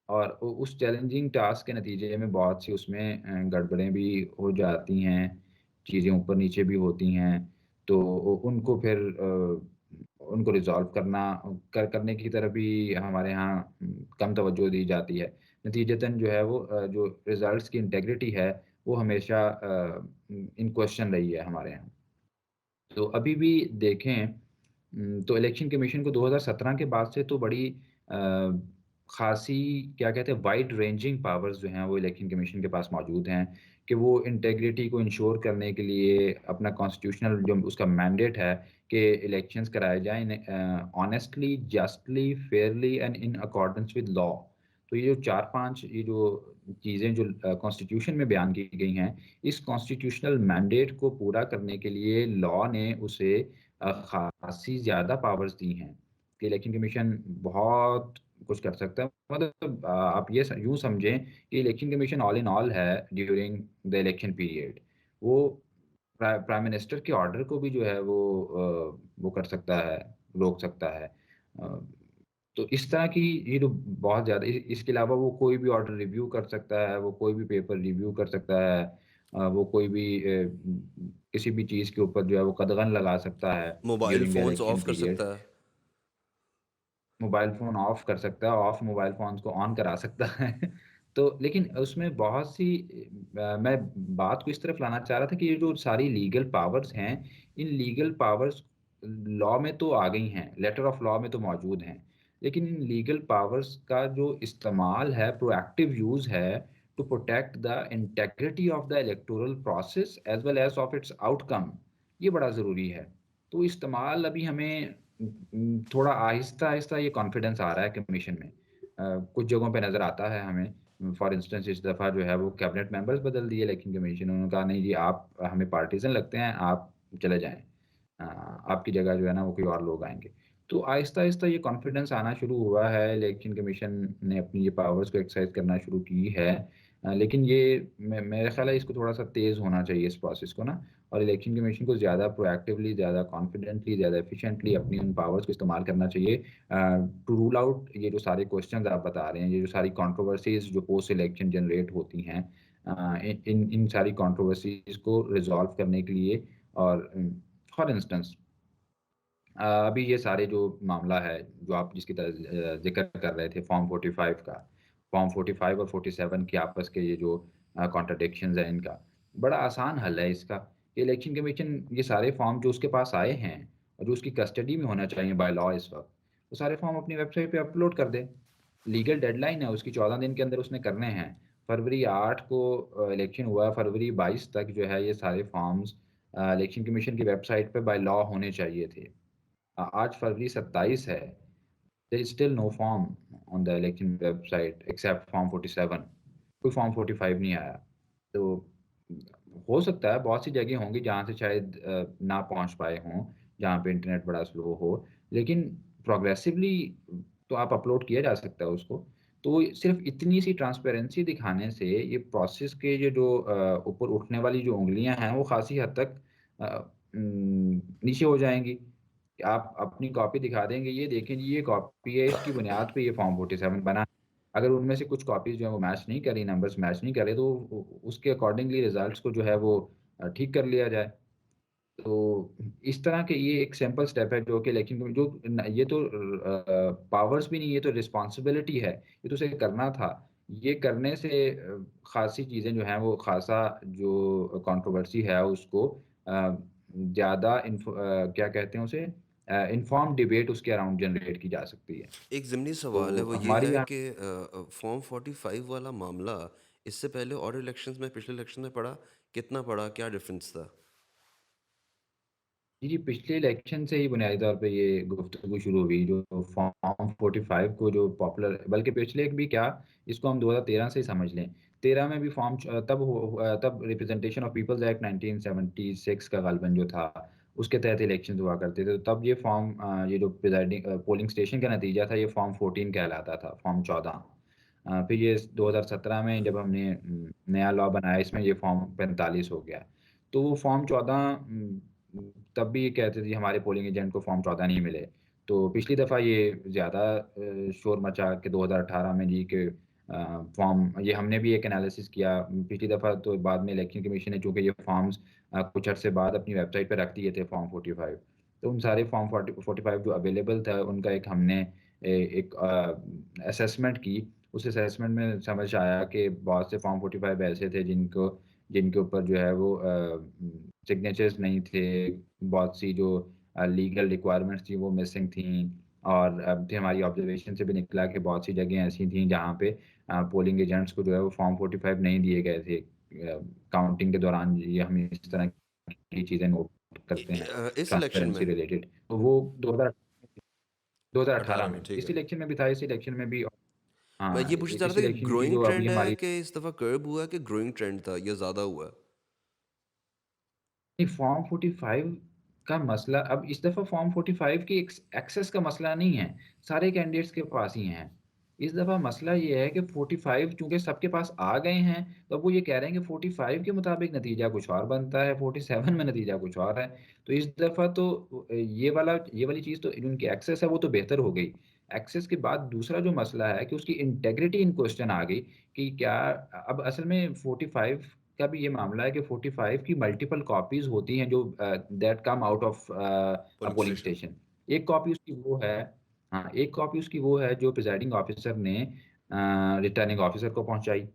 B: और उ उस चैलेंजिंग टास्क के नतीजे में बहुत सी उसमें गड़बड़ें भी हो जाती हैं, चीज़ें ऊपर-नीचे भी होती हैं। तो उ उनको फिर उनको रिज़ॉल्व करने की तरफ भी हमारे यहाँ कम तवज्जो दी जाती है। नतीजतन जो है वो जो रिज़ल्ट्स की इंटीग्रिटी है, वो हमेशा इन क्वेश्चन रही है हमारे यहाँ। तो अभी भी देखें तो इलेक्शन कमीशन को 2017 के बाद से तो बड़ी ख़ासी क्या कहते हैं वाइड रेंजिंग पावर्स जो हैं वो इलेक्शन कमीशन के पास मौजूद हैं कि वो इंटीग्रिटी को इंश्योर करने के लिए अपना कॉन्स्टिट्यूशनल जो उसका मैंडेट है कि इलेक्शंस कराए जाएँ honestly, justly, Fairlie and in accordance with law. तो ये जो 4-5 ये जो चीज़ें जो कॉन्स्टिट्यूशन में बयान की गई हैं, इस कॉन्स्टिट्यूशनल मैंडेट को पूरा करने के लिए लॉ ने उसे ख़ासी ज़्यादा पावर्स दी हैं कि इलेक्शन कमीशन बहुत कुछ कर सकता है। मतलब आप ये स यूँ समझें कि election commission all in all है ड्यूरिंग द इलेक्शन पीरियड। वो प्राइम मिनिस्टर के ऑर्डर को भी जो है वो कर सकता है, रोक सकता है। अ, तो इस तरह की ये जो बहुत ज़्यादा इसके अलावा वो कोई भी ऑर्डर रिव्यू कर सकता है, वो कोई भी पेपर रिव्यू कर सकता है। वो कोई भी किसी भी चीज़ के ऊपर जो है वो कदगन लगा सकता है
A: mobile
B: during the
A: phones
B: election
A: of कर
B: पीरियड।
A: सकता है।
B: मोबाइल फ़ोन ऑफ कर सकता है, ऑफ मोबाइल फ़ोन्स को ऑन करा सकता है। तो लेकिन उसमें बहुत सी मैं बात को इस तरफ लाना चाह रहा था कि ये जो सारी लीगल पावर्स हैं, इन लीगल पावर्स लॉ में तो आ गई हैं, लेटर ऑफ लॉ में तो मौजूद हैं। लेकिन इन लीगल पावर्स का जो इस्तेमाल है, प्रोएक्टिव यूज़ है to protect the integrity of the electoral process as well as of its outcome, ये बड़ा ज़रूरी है। तो इस्तेमाल अभी हमें थोड़ा आहिस्ता-आहिस्ता ये कॉन्फिडेंस आ रहा है कमीशन में। कुछ जगहों पे नज़र आता है हमें। फॉर इंस्टेंस इस दफ़ा जो है वो कैबिनेट मेंबर्स बदल दिए इलेक्शन कमीशन उन्होंने कहा नहीं जी आप हमें पार्टीज़न लगते हैं, आप चले जाएँ। आपकी जगह जो है ना वो कोई और लोग आएँगे। तो आहिस्ता-आहिस्ता ये कॉन्फिडेंस आना शुरू हुआ है, इलेक्शन कमीशन ने अपनी ये पावर्स को एक्सरसाइज़ करना शुरू की है। लेकिन ये मेरा ख़्याल है इसको थोड़ा-सा तेज़ होना चाहिए इस प्रोसेस को ना और इलेक्शन कमीशन को ज़्यादा प्रोएक्टिवली, ज़्यादा कॉन्फिडेंटली, ज़्यादा एफिशिएंटली अपनी उन पावर्स को इस्तेमाल करना चाहिए टू रूल आउट ये जो सारे क्वेश्चन्स आप बता रहे हैं, ये जो सारी कंट्रोवर्सीज़ जो पोस्ट इलेक्शन जनरेट होती हैं इन इन इन सारी कंट्रोवर्सीज़ को रिज़ॉल्व करने के लिए और फॉर इंस्टेंस अभी ये सारे जो मामला है, जो आप जिसकी ज़िक्र कर रहे थे फॉर्म 45 का, फॉर्म 45 और 47 के आपस के ये जो कॉन्ट्रडिक्शंस हैं इनका, बड़ा आसान हल है इसका। इलेक्शन कमीशन ये सारे फॉर्म जो उसके पास आए हैं और जो उसकी कस्टडी में होना चाहिए बाय लॉ इस वक़्त, वो सारे फॉर्म अपनी वेबसाइट पे अपलोड कर दे। लीगल डेडलाइन है उसकी 14 दिन के अंदर उसने करने हैं। फरवरी 8 को इलेक्शन हुआ, फरवरी 22 तक जो है ये सारे फॉर्म्स इलेक्शन कमीशन की वेबसाइट पे बाय लॉ होने चाहिए थे। आज फरवरी 27 है। There is still no form on the election website except form 47 कोई फॉर्म 45 नहीं आया। तो हो सकता है बहुत सी जगह होंगी जहाँ से शायद ना पहुँच पाए हों। जहाँ पे इंटरनेट बड़ा स्लो हो। लेकिन प्रोग्रेसिवली तो आप अपलोड किया जा सकता है उसको। तो सिर्फ़ इतनी-सी ट्रांसपेरेंसी दिखाने से ये प्रोसेस के ये जो ऊपर उठने वाली जो उँगलियाँ हैं, वो ख़ासी हद तक नीचे हो जाएँगी। आप अपनी कॉपी दिखा देंगे, ये देखें जी ये कॉपी है, इसकी बुनियाद पे ये फॉर्म 47 बना। अगर उनमें से कुछ कॉपीज़ जो हैं वो मैच नहीं कर रही, नंबर्स मैच नहीं कर रहे, तो उसके अकॉर्डिंगली रिज़ल्ट्स को जो है वो ठीक कर लिया जाए। तो इस तरह के ये एक सिंपल स्टेप है जो कि इलेक्शन कमी जो न ये तो पावर्स भी नहीं, ये तो रिस्पॉन्सिबिलिटी है। ये तो उसे करना था। ये करने से ख़ासी चीज़ें जो हैं वो ख़ासा जो कंट्रोवर्सी है उसको ज़्यादा क्या कहते हैं उसे इन्फॉर्म्ड डिबेट उसके अराउंड जनरेट की जा सकती है।
A: एक ज़िमनी सवाल है,
B: तो
A: वो ये
B: हमारी
A: है
B: यहाँ
A: कि फॉर्म 45 वाला मामला इससे पहले और इलेक्शंस में, पिछले इलेक्शन में पड़ा, कितना पड़ा, क्या डिफरेंस था?
B: जी, जी, पिछले इलेक्शन से ही बुनियादी तौर पे ये गुफ्तगू शुरू हुई, जो फॉर्म 45 को जो पॉपुलर बल्कि पिछले एक भी क्या, इसको हम 2013 से ही समझ लें। 13 में भी तब रिप्रेजेंटेशन ऑफ पीपल्स एक्ट 1976 का गालिबन जो था, उसके तहत इलेक्शंस हुआ करते थे। तो तब ये ये जो पोलिंग स्टेशन का नतीजा था, ये फॉर्म 14 कहलाता था, फॉर्म 14। फिर ये 2017 में जब हमने नया लॉ बनाया, इसमें ये फॉर्म 45 हो गया। तो वो फॉर्म 14 तब भी ये कहते थे हमारे पोलिंग एजेंट को फॉर्म 14 नहीं मिले। तो पिछली दफ़ा ये ज़्यादा शोर मचा के 2018 में जी के फॉर्म ये हमने भी एक एनालिसिस किया। पिछली दफ़ा तो बाद में इलेक्शन कमीशन ने चूँकि ये फॉर्म्स कुछ अरसे बाद अपनी वेबसाइट पे रख दिए थे फॉर्म 45। तो उन सारे फॉर्म 45 जो अवेलेबल था उनका एक हमने एक असेसमेंट की। उस असेसमेंट में समझ आया कि बहुत से फॉर्म 45 ऐसे थे जिनके ऊपर जो है वो सिग्नेचर्स नहीं थे, बहुत सी जो लीगल रिक्वायरमेंट्स थी वो मिसिंग थीं और फिर हमारी ऑब्जर्वेशन से भी निकला कि बहुत सी जगह ऐसी थीं जहाँ पे पोलिंग एजेंट्स को जो है वो फॉर्म 45 नहीं दिए गए थे। काउंटिंग के दौरान ये हम इस तरह की चीज़ें नोट करते हैं,
A: इस इलेक्शन
B: ट्रांसपेरेंसी
A: में,
B: रिलेटेड। तो वो 2018
A: 18 में,
B: में,
A: ठीक
B: इस
A: है।
B: इलेक्शन में भी था, इस इलेक्शन में भी
A: मैं
B: हाँ,
A: ये पूछना चाह
B: इस
A: रहा था कि
B: इलेक्शन में भी
A: ग्रोइंग
B: जो अभी
A: ट्रेंड है
B: हमारी
A: कि इस दफ़ा कर्ब हुआ है, कि ग्रोइंग ट्रेंड था या ज़्यादा हुआ है?
B: नहीं, फॉर्म 45 का मसला अब इस दफ़ा फॉर्म 45 की एक्सेस का मसला नहीं है, सारे कैंडिडेट्स के पास ही हैं। इस दफ़ा मसला ये है कि 45 चूँकि सबके पास आ गए हैं, तो अब वो ये कह रहे हैं कि 45 के मुताबिक नतीजा कुछ और बनता है, 47 में नतीजा कुछ और है। तो इस दफ़ा तो ये वाली चीज़ तो जो उनकी एक्सेस है वो तो बेहतर हो गई। एक्सेस के बाद दूसरा जो मसला है कि उसकी इंटीग्रिटी इन क्वेश्चन आ गई कि क्या अब असल में 45 का भी ये मामला है कि 45 की मल्टीपल कॉपीज़ होती हैं जो that come out of a
A: polling
B: polling
A: station.
B: Station. एक कॉपी उसकी वो है हाँ, एक कॉपी उसकी वो है जो प्रिजाइडिंग ऑफ़िसर ने रिटर्निंग ऑफ़िसर को पहुँचाई।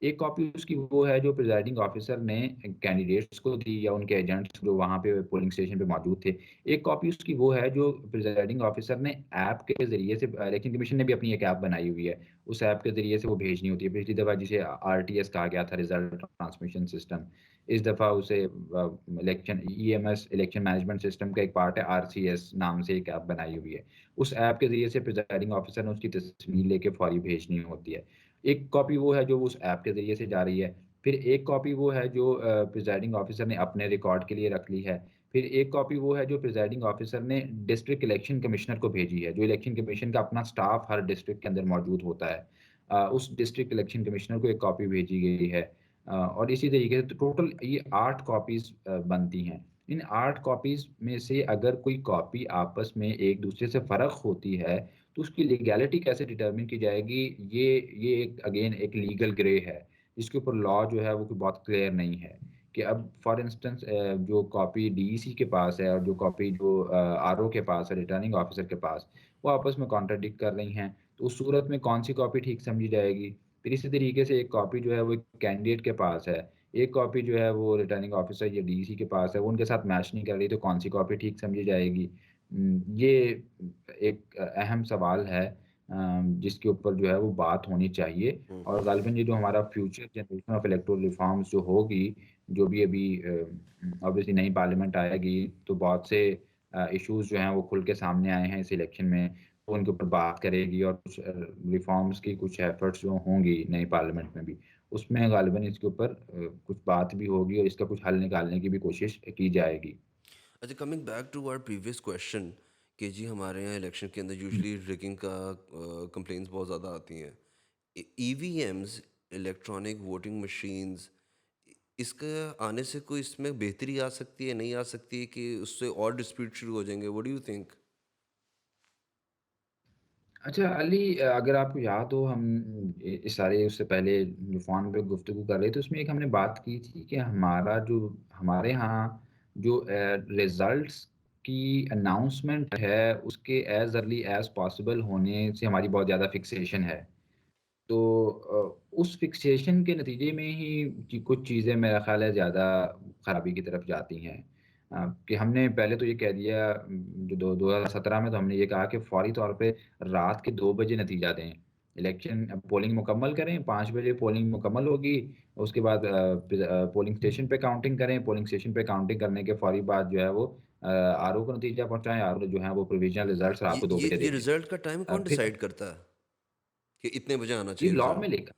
B: एक कॉपी उसकी वो है जो प्रिजाइडिंग ऑफ़िसर ने कैंडिडेट्स को दी या उनके एजेंट्स जो वहाँ पे पोलिंग स्टेशन पे मौजूद थे। एक कॉपी उसकी वो है जो प्रिजाइडिंग ऑफ़िसर ने ऐप के ज़रिए से इलेक्शन कमीशन ने भी अपनी एक ऐप बनाई हुई है। उस ऐप के ज़रिए से वो भेजनी होती है। पिछली दफ़ा जिसे आरटीएस कहा गया था, रिज़ल्ट ट्रांसमिशन सिस्टम। इस दफ़ा उसे election EMS election management system का एक पार्ट है, आरसीएस नाम से एक ऐप बनाई हुई है। उस ऐप के ज़रिए से प्रिजाइडिंग ऑफ़िसर ने उसकी तस्वीर लेके फौरी भेजनी होती है। एक कॉपी वो है जो उस ऐप के ज़रिए से जा रही है। फिर एक कॉपी वो है जो प्रिजाइडिंग ऑफ़िसर ने अपने रिकॉर्ड के लिए रख ली है। फिर एक कॉपी वो है जो प्रिजाइडिंग ऑफ़िसर ने डिस्ट्रिक्ट इलेक्शन कमिश्नर को भेजी है, जो इलेक्शन कमीशन का अपना स्टाफ हर डिस्ट्रिक्ट के अंदर मौजूद होता है। उस डिस्ट्रिक्ट इलेक्शन कमिश्नर को एक कॉपी भेजी गई है। और इसी तरीके से टोटल ये 8 कॉपीज़ बनती हैं। इन 8 कॉपीज़ में से अगर कोई कॉपी आपस में एक-दूसरे से फ़र्क होती है, तो उसकी लीगैलिटी कैसे डिटरमिन की जाएगी, ये एक अगेन एक लीगल ग्रे है, जिसके ऊपर लॉ जो है वो कोई बहुत क्लियर नहीं है। कि अब फॉर इंस्टेंस जो कॉपी डीईसी के पास है और जो कॉपी जो आरओ के पास है, रिटर्निंग ऑफिसर के पास, वो आपस में कॉन्ट्राडिक्ट कर रही हैं। तो उस सूरत में कौन-सी कॉपी ठीक समझी जाएगी? फिर इसी तरीके से एक कॉपी जो है वो एक कैंडिडेट के पास है, एक कॉपी जो है वो रिटर्निंग ऑफिसर या डीईसी के पास है, वो उनके साथ मैच नहीं कर रही, तो कौन-सी कॉपी ठीक समझी जाएगी? ये एक अहम सवाल है जिसके ऊपर जो है वो बात होनी चाहिए
A: हुँ,
B: और गालिबन ये जो हमारा future generation of electoral reforms जो होगी, जो भी अभी ऑब्वियसली नई पार्लियामेंट आएगी, तो बहुत से इश्यूज़ जो हैं वो खुल के सामने आए हैं इस इलेक्शन में, तो उनके ऊपर बात करेगी और कुछ रिफॉर्म्स की कुछ एफर्ट्स जो होंगी नई पार्लियामेंट में भी, उसमें गालिबन इसके ऊपर कुछ बात भी होगी और इसका कुछ हल निकालने की भी कोशिश की जाएगी।
A: अच्छा, coming back to our previous question कि जी हमारे यहाँ इलेक्शन के अंदर
B: हुँ।
A: यूजुअली रिगिंग का कंप्लेंट्स बहुत ज़्यादा आती हैं। ईवीएम्स, इलेक्ट्रॉनिक वोटिंग मशीन्स, इसका आने से कोई इसमें बेहतरी आ सकती है, नहीं आ सकती है कि उससे और डिस्प्यूट शुरू हो जाएंगे? What do you think?
B: अच्छा अली अगर आपको याद हो हम इस सारे उससे पहले जो फ़ोन पे गुफ्तगू कर रहे थे उसमें एक हमने बात की थी कि हमारे यहाँ जो रिज़ल्ट्स की अनाउंसमेंट है उसके एज़ अर्ली एज़ पॉसिबल होने से हमारी बहुत ज़्यादा फ़िक्सेशन है। तो उस फ़िक्सेशन के नतीजे में ही कुछ चीज़ें मेरा ख़्याल है ज़्यादा ख़राबी की तरफ जाती हैं। कि हमने पहले तो ये कह दिया जो दो 2017 में तो हमने ये कहा कि फ़ौरी तौर पे रात के 2 बजे नतीजा दें। पोलिंग मुकम्मल करें, 5 बजे पोलिंग मुकम्मल होगी, उसके बाद पोलिंग स्टेशन पे काउंटिंग करें, पोलिंग स्टेशन पे काउंटिंग करने के फ़ौरी बाद जो है वो आरओ को नतीजा पहुँचाएँ, आरओ जो है वो प्रोविज़नल रिज़ल्ट्स रात
A: ये
B: को 2
A: ये
B: बजे
A: ये
B: देखें।
A: रिजल्ट का टाइम कौन
B: फिर
A: डिसाइड करता है कि इतने बजे आना
B: ये
A: चाहिए
B: लॉ में
A: रिजल्ट?
B: लिखा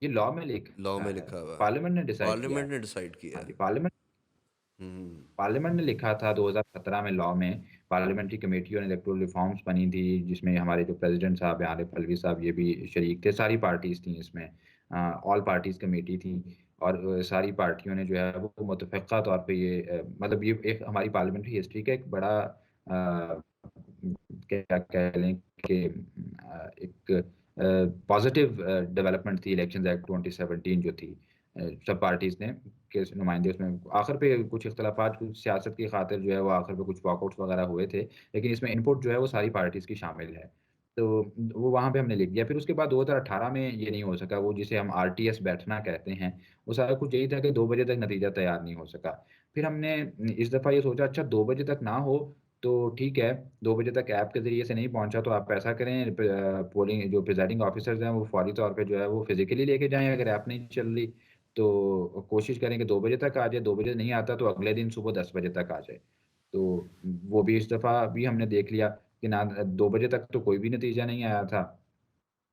B: ये लॉ में
A: लॉ
B: लिखा
A: में
B: है।
A: लिखा हुआ है।
B: पार्लियामेंट ने डिसाइड किया
A: पार्लियामेंट
B: है।
A: ने डिसाइड किया
B: हाँ जी,
A: है।
B: पार्लियामेंट
A: हम्म।
B: पार्लियामेंट ने लिखा था 2017 में लॉ में, parliamentary committee on electoral reforms बनी थी, जिसमें हमारे जो प्रेज़िडेंट साहब हैं, आरिफ अलवी साहब, ये भी शरीक थे, सारी पार्टीज़ थी इसमें। ऑल पार्टीज़ कमेटी थी और सारी पार्टियों ने जो है वो मुतफ़िक़्क़ा तौर पे मतलब ये एक हमारी पार्लियामेंट्री हिस्ट्री का एक बड़ा क्या कह लें कि एक पॉज़िटिव डेवलपमेंट थी इलेक्शंस एक्ट 2017 जो थी। सब पार्टीज़ ने के नुमाइंदे उसमें आखिर पे कुछ इख्तिलाफ़ात कुछ सियासत की खातिर जो है वो आखिर पे कुछ वॉकआउट्स वग़ैरह हुए थे, लेकिन इसमें इनपुट जो है वो सारी पार्टीज़ की शामिल है। तो वो वहाँ पे हमने लिख दिया। फिर उसके बाद 2018 में ये नहीं हो सका, वो जिसे हम आरटीएस बैठना कहते हैं, वो सारा कुछ यही था कि 2 बजे तक नतीजा तैयार नहीं हो सका। फिर हमने इस दफ़ा ये सोचा अच्छा 2 बजे तक ना हो, तो ठीक है, 2 बजे तक ऐप के ज़रिए से नहीं पहुँचा तो आप ऐसा करें पोलिंग जो प्रिज़ाइडिंग ऑफ़िसर्स हैं वो फ़ौरी तौर पे जो है वो फ़िज़िकली लेके जाएँ अगर ऐप नहीं चल रही, तो कोशिश करें कि 2 बजे तक आ जाए, 2 बजे नहीं आता तो अगले दिन सुबह 10 बजे तक आ जाए। तो वो भी इस दफ़ा भी हमने देख लिया कि 2 बजे तक तो कोई भी नतीजा नहीं आया था।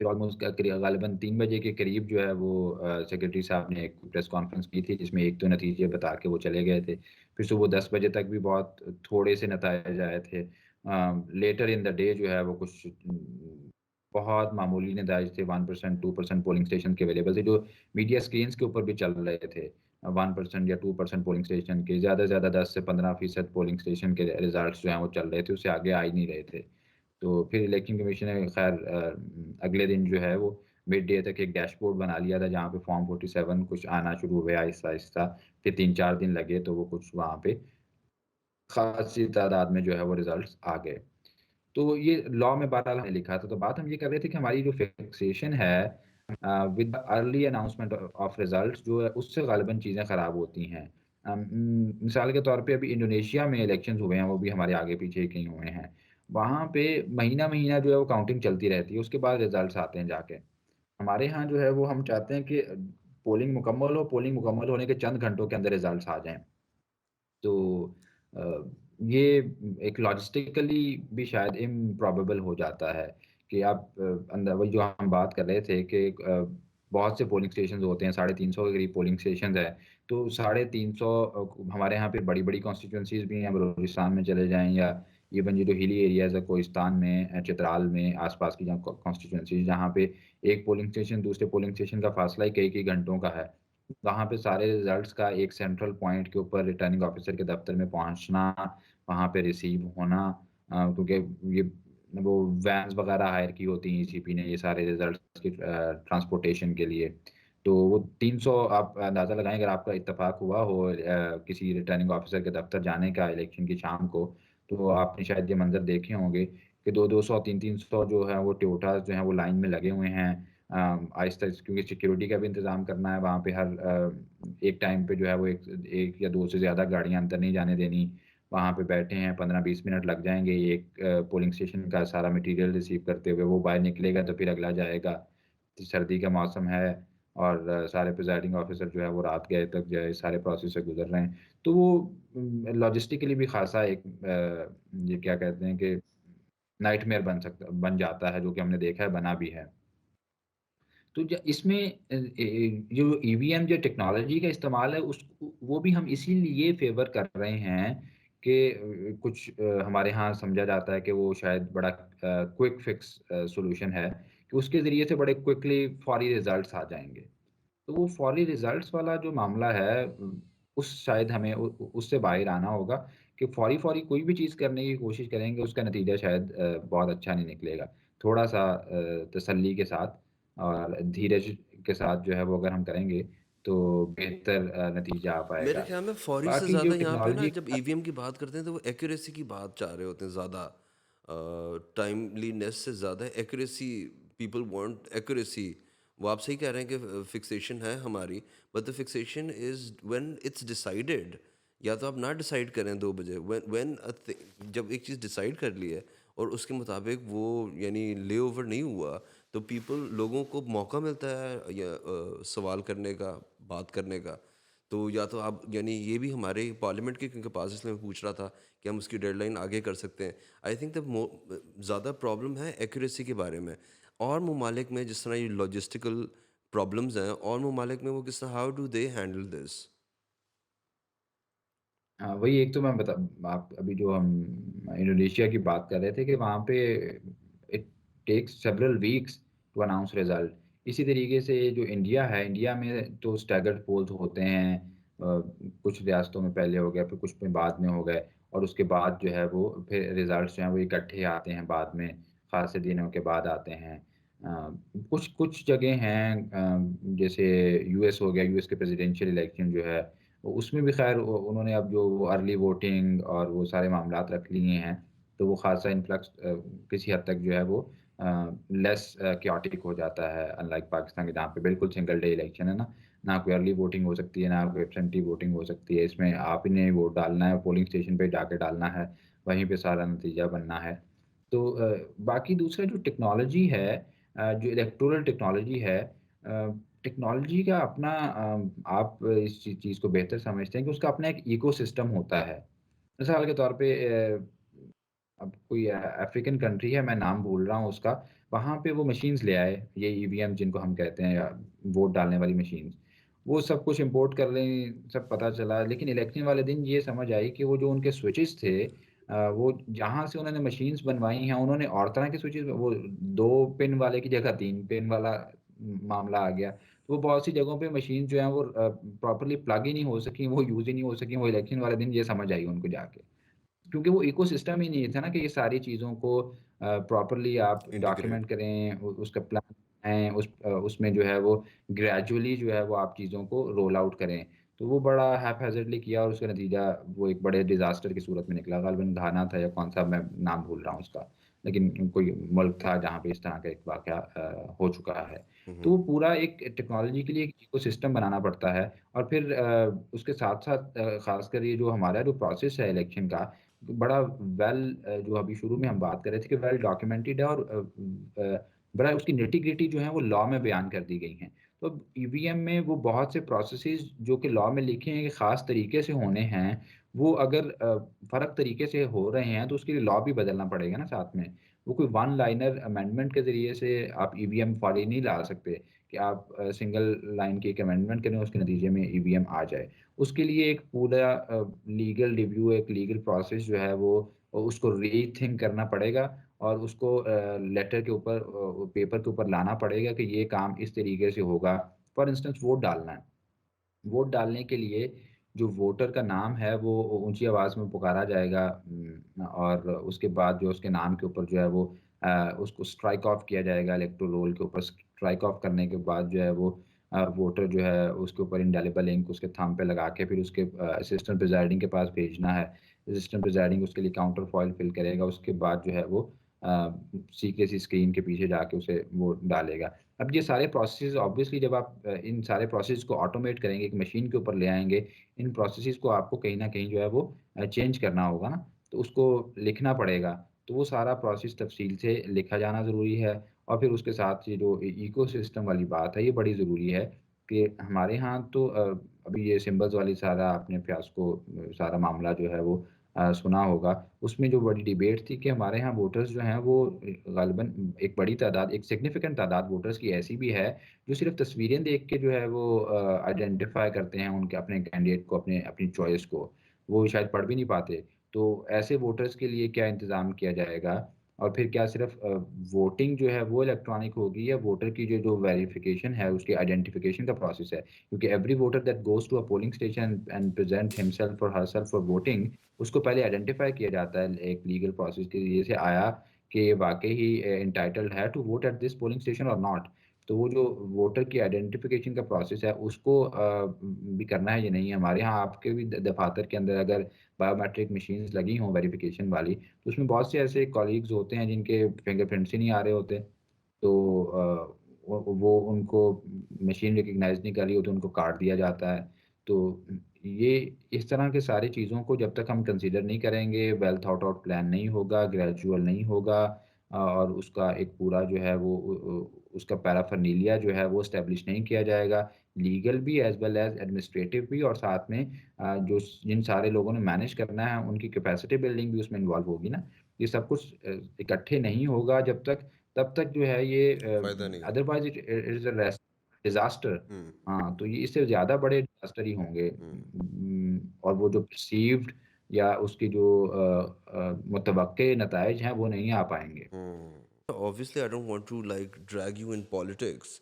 B: फिर ऑलमोस्ट गालिबन 3 बजे के करीब जो है वो सेक्रेटरी साहब ने एक प्रेस कॉन्फ्रेंस की थी जिसमें 1-2 नतीजे बता के वो चले गए थे। फिर सुबह 10 बजे तक भी बहुत थोड़े से नताइज आए थे। लेटर इन द डे जो है वो कुछ बहुत मामूली नताइज थे 1% 2% पोलिंग स्टेशन के अवेलेबल थे जो मीडिया स्क्रीन्स के ऊपर भी चल रहे थे। 1% या 2% पोलिंग स्टेशन के ज़्यादा से ज़्यादा 10 से 15% पोलिंग स्टेशन के रिज़ल्ट्स जो हैं वो चल रहे थे, उससे आगे आ ही नहीं रहे थे। तो फिर इलेक्शन कमीशन ने खैर अगले दिन जो है वो मिड डे तक एक डैशबोर्ड बना लिया था जहाँ पे फॉर्म 47 कुछ आना शुरू हुए आहिस्ता-आहिस्ता। फिर 3-4 दिन लगे तो वो कुछ वहाँ पे ख़ासी तादाद में जो है वो रिज़ल्ट्स आ गए। तो ये लॉ में बहरहाल हमने लिखा था। तो बात हम ये कर रहे थे कि हमारी जो फिक्सेशन है with early announcement of results जो है उससे ग़ालिबन चीज़ें ख़राब होती हैं। मिसाल के तौर पे अभी इंडोनेशिया में इलेक्शंस हुए हैं, वो भी हमारे आगे-पीछे ही कहीं हुए हैं। वहाँ पे महीना-महीना जो है वो काउंटिंग चलती रहती है, उसके बाद रिज़ल्ट्स आते हैं जाके। हमारे यहाँ जो है वो हम चाहते हैं कि पोलिंग मुकम्मल होने के चंद घंटों के अंदर रिज़ल्ट्स आ जाएँ। तो अ, ये एक लॉजिस्टिकली भी शायद इम्प्रॉबेबल हो जाता है कि आप अंदर वही जो हम बात कर रहे थे कि बहुत से पोलिंग स्टेशंस होते हैं, 350 के करीब पोलिंग स्टेशंस हैं। तो 350 हमारे यहाँ पे बड़ी-बड़ी कॉन्स्टिट्यूएंसीज़ भी हैं, बलूचिस्तान में चले जाएँ या इवन ये जो हिली एरियाज़ है कोहिस्तान में चित्राल में, आस-पास की जहाँ कॉन्स्टिट्यूएंसीज़ जहाँ पे एक पोलिंग स्टेशन दूसरे पोलिंग स्टेशन का फासला ही कई-कई घंटों का है। वहाँ पे सारे रिज़ल्ट्स का एक सेंट्रल पॉइंट के ऊपर रिटर्निंग ऑफ़िसर के दफ़्तर में पहुँचना, वहाँ पे रिसीव होना क्योंकि ये वो वैन्स वग़ैरह हायर की होती हैं ईसीपी ने ये सारे रिज़ल्ट्स की ट्रांसपोर्टेशन के लिए। तो वो 300 आप अंदाज़ा लगाएँ अगर आपका इत्तेफ़ाक हुआ हो किसी रिटर्निंग ऑफ़िसर के दफ़्तर जाने का इलेक्शन की शाम को, तो आपने शायद ये मंज़र देखे होंगे कि 2-2 सौ 3-3 सौ जो है वो टोयोटाज़ जो हैं वो लाइन में लगे हुए हैं। आहिस्ता क्योंकि सिक्योरिटी का भी इंतज़ाम करना है वहाँ पे एक टाइम पे जो है वो एक एक या 2 से ज़्यादा गाड़ियाँ अंदर नहीं जाने देनी। वहाँ पे बैठे हैं 15-20 मिनट लग जाएँगे एक पोलिंग स्टेशन का सारा मटीरियल रिसीव करते हुए, वो बाहर निकलेगा तो फिर अगला जाएगा। तो सर्दी का मौसम है और सारे प्रिज़ाइडिंग ऑफ़िसर जो है वो रात गए तक जो है इस सारे प्रोसेस से गुज़र रहे हैं। तो वो लॉजिस्टिकली भी ख़ासा ये क्या कहते हैं कि नाइटमेयर बन जाता है, जो कि हमने देखा है, बना भी है। तो ज इसमें जो ईवीएम जो टेक्नोलॉजी का इस्तेमाल है वो भी हम इसीलिए फ़ेवर कर रहे हैं कि कुछ हमारे यहाँ समझा जाता है कि वो शायद बड़ा क्विक फिक्स सॉल्यूशन है कि उसके ज़रिए से बड़े क्विकली फौरी रिज़ल्ट्स आ जाएँगे। तो वो फौरी रिज़ल्ट्स वाला जो मामला है उस शायद हमें उससे बाहर आना होगा कि फौरी-फौरी कोई भी चीज़ करने की कोशिश करेंगे, उसका नतीजा शायद बहुत अच्छा नहीं निकलेगा। थोड़ा-सा तसल्ली के साथ और धीरज के साथ जो है वो अगर हम करेंगे, तो बेहतर नतीजा आ
A: मेरे
B: पाएगा।
A: ख्याल में फ़ौरी से
B: बाकी जो
A: ज़्यादा यहाँ पे ना
B: टेक्नोलॉजी
A: जब ईवीएम की बात करते हैं तो वो एक्यूरेसी की बात चाह रहे होते हैं ज़्यादा। टाइमलीनेस से ज़्यादा एक्यूरेसी, पीपल वांट एक्यूरेसी। वो आप सही कह रहे हैं कि फिक्सेशन है हमारी, but the fixation is when it's decided. या तो आप ना डिसाइड करें 2 बजे, व्हेन व्हेन जब एक चीज़ डिसाइड कर ली है और उसके मुताबिक वो यानी ले ओवर नहीं हुआ, तो लोगों को मौका मिलता है या सवाल करने का, बात करने का। तो या तो आप यानी ये भी हमारे पार्लियामेंट के पास, इसलिए मैं पूछ रहा था कि हम उसकी डेडलाइन आगे कर सकते हैं। आई थिंक ज़्यादा प्रॉब्लम है एक्यूरेसी के बारे में। और ममालिक में जिस तरह ये लॉजिस्टिकल प्रॉब्लम्स हैं, और ममालिक में वो किस तरह, how do they handle this?
B: हाँ, वही एक तो मैं बता आप अभी जो हम इंडोनेशिया की बात कर रहे थे कि वहाँ पे it takes several weeks to announce result. इसी तरीके से जो इंडिया है, इंडिया में तो स्टैगर्ड पोल्स होते हैं। कुछ रियासतों में पहले हो गया, फिर कुछ में बाद में हो गए और उसके बाद जो है वो फिर रिजल्ट्स जो हैं वो इकट्ठे आते हैं बाद में, खासे दिनों के बाद आते हैं। कुछ कुछ जगह हैं जैसे यूएस हो गया, यूएस के प्रेसिडेंशियल इलेक्शन जो है उसमें भी ख़ैर उन्होंने अब जो वो अर्ली वोटिंग और वो सारे मामलात रख लिए हैं, तो वो ख़ासा इन्फ्लक्स किसी हद तक जो है वो लेस chaotic हो जाता है अनलाइक पाकिस्तान के जहाँ पे बिल्कुल सिंगल डे इलेक्शन है ना, ना कोई अर्ली वोटिंग हो सकती है, ना कोई एब्सेंटी वोटिंग हो सकती है। इसमें आप ही ने वोट डालना है, पोलिंग स्टेशन पे जाके डालना है, वहीं पे सारा नतीजा बनना है। तो बाकी दूसरा जो टेक्नोलॉजी है जो इलेक्टोरल टेक्नोलॉजी है टेक्नोलॉजी का अपना आप इस चीज़ को बेहतर समझते हैं कि उसका अपना एक इकोसिस्टम होता है। मिसाल के तौर पे अब कोई अफ्रीकन कंट्री है, मैं नाम भूल रहा हूँ उसका, वहाँ पे वो मशीन्स ले आए, ये ईवीएम जिनको हम कहते हैं या वोट डालने वाली मशीन्स। वो सब कुछ इम्पोर्ट कर लें, सब पता चला, लेकिन इलेक्शन वाले दिन ये समझ आई कि वो जो उनके स्विचेज़ थे वो जहाँ से उन्होंने मशीन्स बनवाई हैं, उन्होंने और तरह के स्विचेज़ वो 2 पिन वाले की जगह 3 पिन वाला मामला आ गया। तो वो बहुत सी जगहों पे मशीन जो हैं वो प्रॉपर्ली प्लग ही नहीं हो सकी, वो यूज़ ही नहीं हो सकी, वो इलेक्शन वाले दिन ये समझ आई उनको जाके। क्योंकि वो इकोसिस्टम ही नहीं था ना कि ये सारी चीज़ों को प्रॉपर्ली आप
A: इंटीग्रेट।
B: डॉक्यूमेंट करें, उसका प्लान बनाएँ, उसमें जो है वो ग्रेजुअली जो है वो आप चीज़ों को रोल आउट करें। तो वो बड़ा हैphazardly किया और उसका नतीजा वो एक बड़े डिज़ास्टर की सूरत में निकला। ग़ालिबन घाना था या कौन-सा मैं नाम भूल रहा हूँ उसका। लेकिन कोई मुल्क था जहाँ पे इस तरह का एक वाक़या हो चुका है।
A: हुँ,
B: तो
A: हुँ।
B: वो पूरा एक टेक्नोलॉजी के लिए एक इकोसिस्टम बनाना पड़ता है और फिर उसके साथ-साथ ख़ासकर ये जो हमारा जो प्रोसेस है इलेक्शन का बड़ा जो अभी शुरू में हम बात कर रहे थे कि वेल डॉक्यूमेंटेड है और बड़ा उसकी निटी-ग्रिटी जो है वो लॉ में बयान कर दी गई हैं। तो अब ईवीएम में वो बहुत से प्रोसेसेस जो कि लॉ में लिखे हैं कि ख़ास तरीके से होने हैं, वो अगर फ़र्क तरीके से हो रहे हैं तो उसके लिए लॉ भी बदलना पड़ेगा ना साथ में। वो कोई वन लाइनर अमेंडमेंट के ज़रिए से आप ईवीएम फौरी नहीं ला सकते कि आप सिंगल लाइन की एक अमेंडमेंट करें उसके नतीजे में ईवीएम आ जाए। उसके लिए एक पूरा लीगल रिव्यू, एक लीगल प्रोसेस जो है वो उसको रीथिंक करना पड़ेगा और उसको लेटर के ऊपर पेपर के ऊपर लाना पड़ेगा कि ये काम इस तरीके से होगा। फॉर इंस्टेंस वोट डालना है। वोट डालने के लिए जो वोटर का नाम है वो ऊँची आवाज़ में पुकारा जाएगा और उसके बाद जो उसके नाम के ऊपर जो है वो उसको स्ट्राइक ऑफ किया जाएगा इलेक्टोरल रोल के ऊपर। स्ट्राइक ऑफ करने के बाद जो है वो वोटर जो है उसके ऊपर इंडेलिबल इंक उसके थंब पे लगा के फिर उसके असिस्टेंट प्रिजाइडिंग के पास भेजना है। असिस्टेंट प्रिजाइडिंग उसके लिए काउंटर फॉइल फिल करेगा। उसके बाद जो है वो सीक्रेसी स्क्रीन के पीछे जाके उसे वोट डालेगा। अब ये सारे प्रोसेसेज़ ऑब्वियसली जब आप इन सारे प्रोसेस को ऑटोमेट करेंगे, एक मशीन के ऊपर ले आएँगे, इन प्रोसेसेज़ को आपको कहीं न कहीं जो है वो चेंज करना होगा ना, तो उसको लिखना पड़ेगा। तो वो सारा प्रोसेस तफ़सील से लिखा जाना ज़रूरी है और फिर उसके साथ ये जो इकोसिस्टम वाली बात है, ये बड़ी ज़रूरी है कि हमारे यहाँ तो अभी ये सिम्बल्स वाली सारा आपने फ़ियास्को सारा मामला जो है वो सुना होगा। उसमें जो बड़ी डिबेट थी कि हमारे यहाँ वोटर्स जो हैं वो ग़ालिबन एक बड़ी तादाद एक सिग्निफिकेंट तादाद वोटर्स की ऐसी भी है, जो सिर्फ़ तस्वीरें देख के जो है वो आइडेंटिफ़ाई करते हैं उनके अपने कैंडिडेट को, अपनी चॉइस को। वो शायद पढ़ भी नहीं पाते। तो ऐसे वोटर्स के लिए क्या इंतज़ाम किया जाएगा? और फिर क्या सिर्फ़ वोटिंग जो है वो इलेक्ट्रॉनिक होगी या वोटर की जो वेरिफ़िकेशन है, उसकी आइडेंटिफ़िकेशन का प्रोसेस है? क्योंकि every voter that goes to a polling station and present himself और हरसेल्फ फॉर वोटिंग, उसको पहले आइडेंटिफ़ाई किया जाता है एक लीगल प्रोसेस के ज़रिए से आया कि ये वाक़ई ही एंटाइटल्ड है to vote at this polling station और नॉट। तो वो जो वोटर की आइडेंटिफ़िकेशन का प्रोसेस है उसको भी करना है या नहीं है? हमारे यहाँ आपके भी दफ़ातर के अंदर अगर बायोमेट्रिक मशीन्स लगी हों वेरिफ़िकेशन वाली, तो उसमें बहुत से ऐसे कॉलीग्स होते हैं जिनके फिंगरप्रिंट्स ही नहीं आ रहे होते। तो वो उनको मशीन रिकॉग्नाइज़ नहीं कर रही होती, उनको काट दिया जाता है। तो ये इस तरह की सारी चीज़ों को जब तक हम कंसीडर नहीं करेंगे, वेल थॉट आउट प्लान नहीं होगा, ग्रेजुअल नहीं होगा और उसका एक पूरा जो है वो उसका पैराफर्नालिया जो है वो एस्टेब्लिश नहीं किया जाएगा, लीगल भी एज़ वेल एज़ एडमिनिस्ट्रेटिव भी और साथ में जो जिन सारे लोगों ने मैनेज करना है, उनकी कैपेसिटी बिल्डिंग भी उसमें इन्वॉल्व होगी ना। ये सब कुछ इकट्ठे नहीं होगा जब तक तब तक जो है ये
A: फ़ायदा नहीं है।
B: Otherwise it is a race disaster.
A: हुँ,
B: हाँ, तो ये इससे ज़्यादा बड़े डिज़ास्टर ही होंगे।
A: हुँ,
B: और वो जो परसीव्ड या उसकी जो मुतवक्के नताइज हैं, वो नहीं आ पाएँगे।
A: हुँ। Obviously I don't want to like drag you in politics,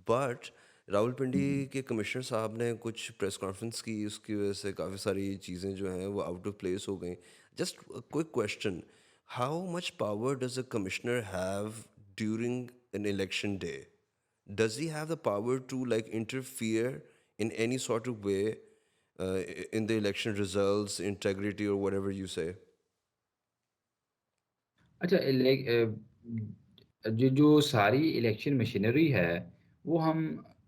A: but Rawalpindi के कमिश्नर साहब ने कुछ प्रेस कॉन्फ्रेंस की, उसकी वजह से काफ़ी सारी चीज़ें जो हैं वो आउट ऑफ प्लेस हो गई। Just a quick question, how much power does a commissioner have during an election day? Does he have the power to like interfere in any sort of way in the election results, integrity, or whatever you say?
B: अच्छा जो जो सारी इलेक्शन मशीनरी है, वो हम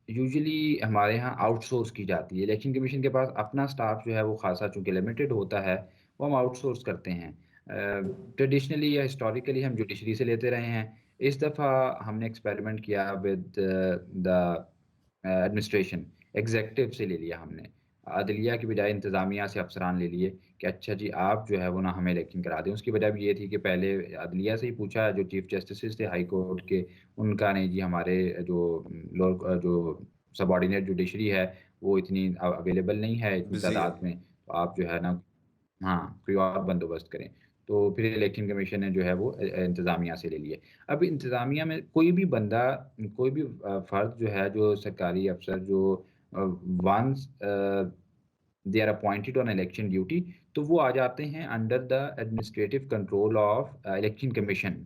B: यूजुअली हमारे यहाँ आउटसोर्स की जाती है। इलेक्शन कमीशन के पास अपना स्टाफ जो है वो ख़ासा चूँकि लिमिटेड होता है, वो हम आउटसोर्स करते हैं। ट्रेडिशनली या हिस्टोरिकली हम जुडिशरी से लेते रहे हैं। इस दफ़ा हमने एक्सपेरिमेंट किया विद द एडमिनिस्ट्रेशन, एग्ज़ेक्टिव से ले लिया हमने। अदलिया की बजाय इंतज़ामिया से अफ़सरान ले लिए कि अच्छा जी आप जो है वो ना हमें इलेक्शन करा दें। उसकी वजह भी ये थी कि पहले अदलिया से ही पूछा जो चीफ़ जस्टिसेस थे हाई कोर्ट के, उनका नहीं जी हमारे जो सबऑर्डिनेट जुडिशरी है वो इतनी अवेलेबल नहीं है इतनी
A: Busy है.
B: तादाद में, तो आप जो है ना हाँ, कोई और बंदोबस्त करें। तो फिर इलेक्शन कमीशन ने जो है वो इंतज़ामिया से ले लिए। अब इंतज़ामिया में कोई भी बंदा, कोई भी फ़र्द जो है, जो सरकारी अफ़सर जो once they are appointed on election duty, तो वो आ जाते हैं under the administrative control of election commission.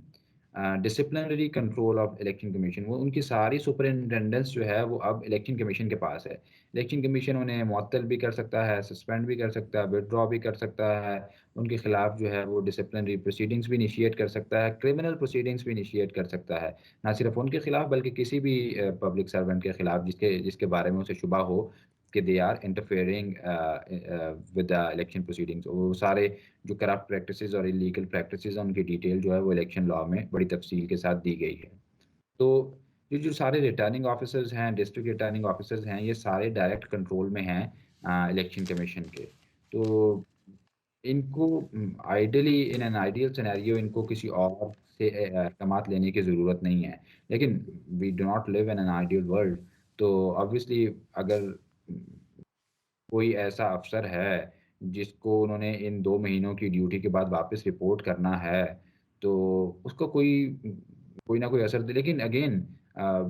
B: Disciplinary control of election commission, वो उनकी सारी सुपरिटेंडेंस जो है वो अब इलेक्शन कमीशन के पास है। इलेक्शन कमीशन उन्हें मुअत्तल भी कर सकता है, सस्पेंड भी कर सकता है, विथड्रॉ भी कर सकता है, उनके खिलाफ जो है वो डिसिप्लिनरी प्रोसीडिंग्स भी इनिशिएट कर सकता है, क्रिमिनल प्रोसीडिंग्स भी इनिशिएट कर सकता है। ना सिर्फ उनके खिलाफ बल्कि किसी भी पब्लिक सर्वेंट के खिलाफ जिसके जिसके बारे में उसे शुबा हो कि they are interfering with the election proceedings. वो सारे जो करप्ट प्रैक्टिसेज़ और इल्लीगल प्रैक्टिसेज़ हैं, उनकी डिटेल जो है वो इलेक्शन लॉ में बड़ी तफ़सील के साथ दी गई है। तो ये जो सारे रिटर्निंग ऑफ़िसर्स हैं, डिस्ट्रिक्ट रिटर्निंग ऑफ़िसर्स हैं, ये सारे डायरेक्ट कंट्रोल में हैं इलेक्शन कमीशन के। तो इनको ideally in an ideal scenario इनको किसी और से अहकामात लेने की ज़रूरत नहीं है। लेकिन we do not live in an ideal world, तो ऑब्वियसली अगर कोई ऐसा अफ़सर है, जिसको उन्होंने इन 2 महीनों की ड्यूटी के बाद वापस रिपोर्ट करना है, तो उसका कोई ना कोई असर दे, लेकिन अगेन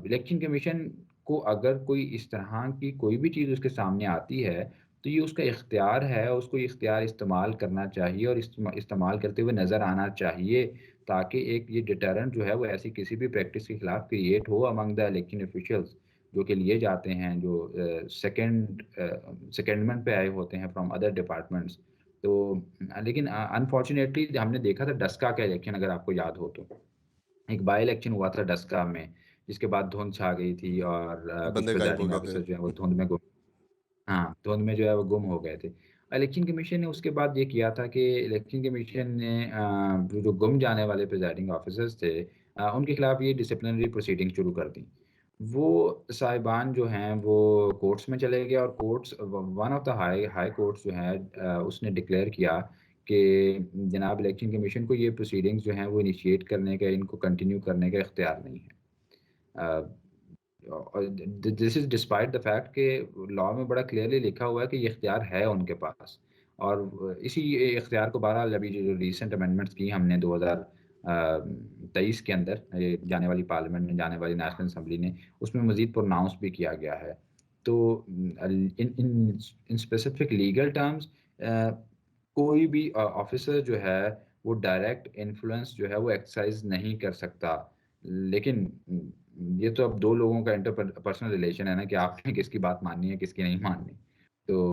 B: इलेक्शन कमीशन को अगर कोई इस तरह की कोई भी चीज़ उसके सामने आती है, तो ये उसका इख्तियार है, उसको ये इख्तियार इस्तेमाल करना चाहिए और इस्तेमाल करते हुए नज़र आना चाहिए, ताकि एक ये डिटरेंट जो है, वो ऐसी किसी भी प्रैक्टिस के खिलाफ क्रिएट हो अमंग द इलेक्शन ऑफिशियल्स, जो कि लिए जाते हैं, जो सेकेंडमेंट पे आए होते हैं फ्रॉम अदर डिपार्टमेंट्स। तो लेकिन अनफॉर्चुनेटली हमने देखा था डस्का का इलेक्शन, अगर आपको याद हो तो। एक बाय इलेक्शन हुआ था डस्का में, जिसके बाद धुंध छा गई थी और कुछ
A: बंदे गायब हो
B: प्रिजाइडिंग
A: गए थे.
B: ऑफिसर जो है वो धुंध में गुम, हाँ, धुंध में जो है वो गुम हो गए थे। इलेक्शन कमीशन ने उसके बाद ये किया था कि इलेक्शन कमीशन ने जो गुम जाने वाले प्रिजाइडिंग ऑफिसर्स थे, उनके खिलाफ ये डिसिप्लिनरी प्रोसीडिंग शुरू कर दी। वो साहिबान जो हैं वो कोर्ट्स में चले गए और कोर्ट्स व one of the high high courts जो है उसने डिक्लेयर किया कि जनाब इलेक्शन कमीशन को ये प्रोसीडिंग्स जो हैं वो इनिशिएट करने का, इनको कंटिन्यू करने का इख्तियार नहीं है। अ, और this is despite the fact कि लॉ में बड़ा क्लियरली लिखा हुआ है कि ये इख्तियार है उनके पास। और इसी इख्तियार को बहरहाल अभी जो रीसेंट अमेंडमेंट्स की हमने 2023 के अंदर ये जाने वाली पार्लियामेंट में, जाने वाली नेशनल असेंबली ने, उसमें मज़ीद प्रोनाउंस भी किया गया है। तो इन इन इन स्पेसिफिक लीगल टर्म्स कोई भी ऑफ़िसर जो है, वो डायरेक्ट इन्फ्लुएंस जो है वो एक्सरसाइज़ नहीं कर सकता। लेकिन ये तो अब 2 लोगों का पर्सनल रिलेशन है ना कि आपने किसकी बात माननी है, किसकी नहीं माननी।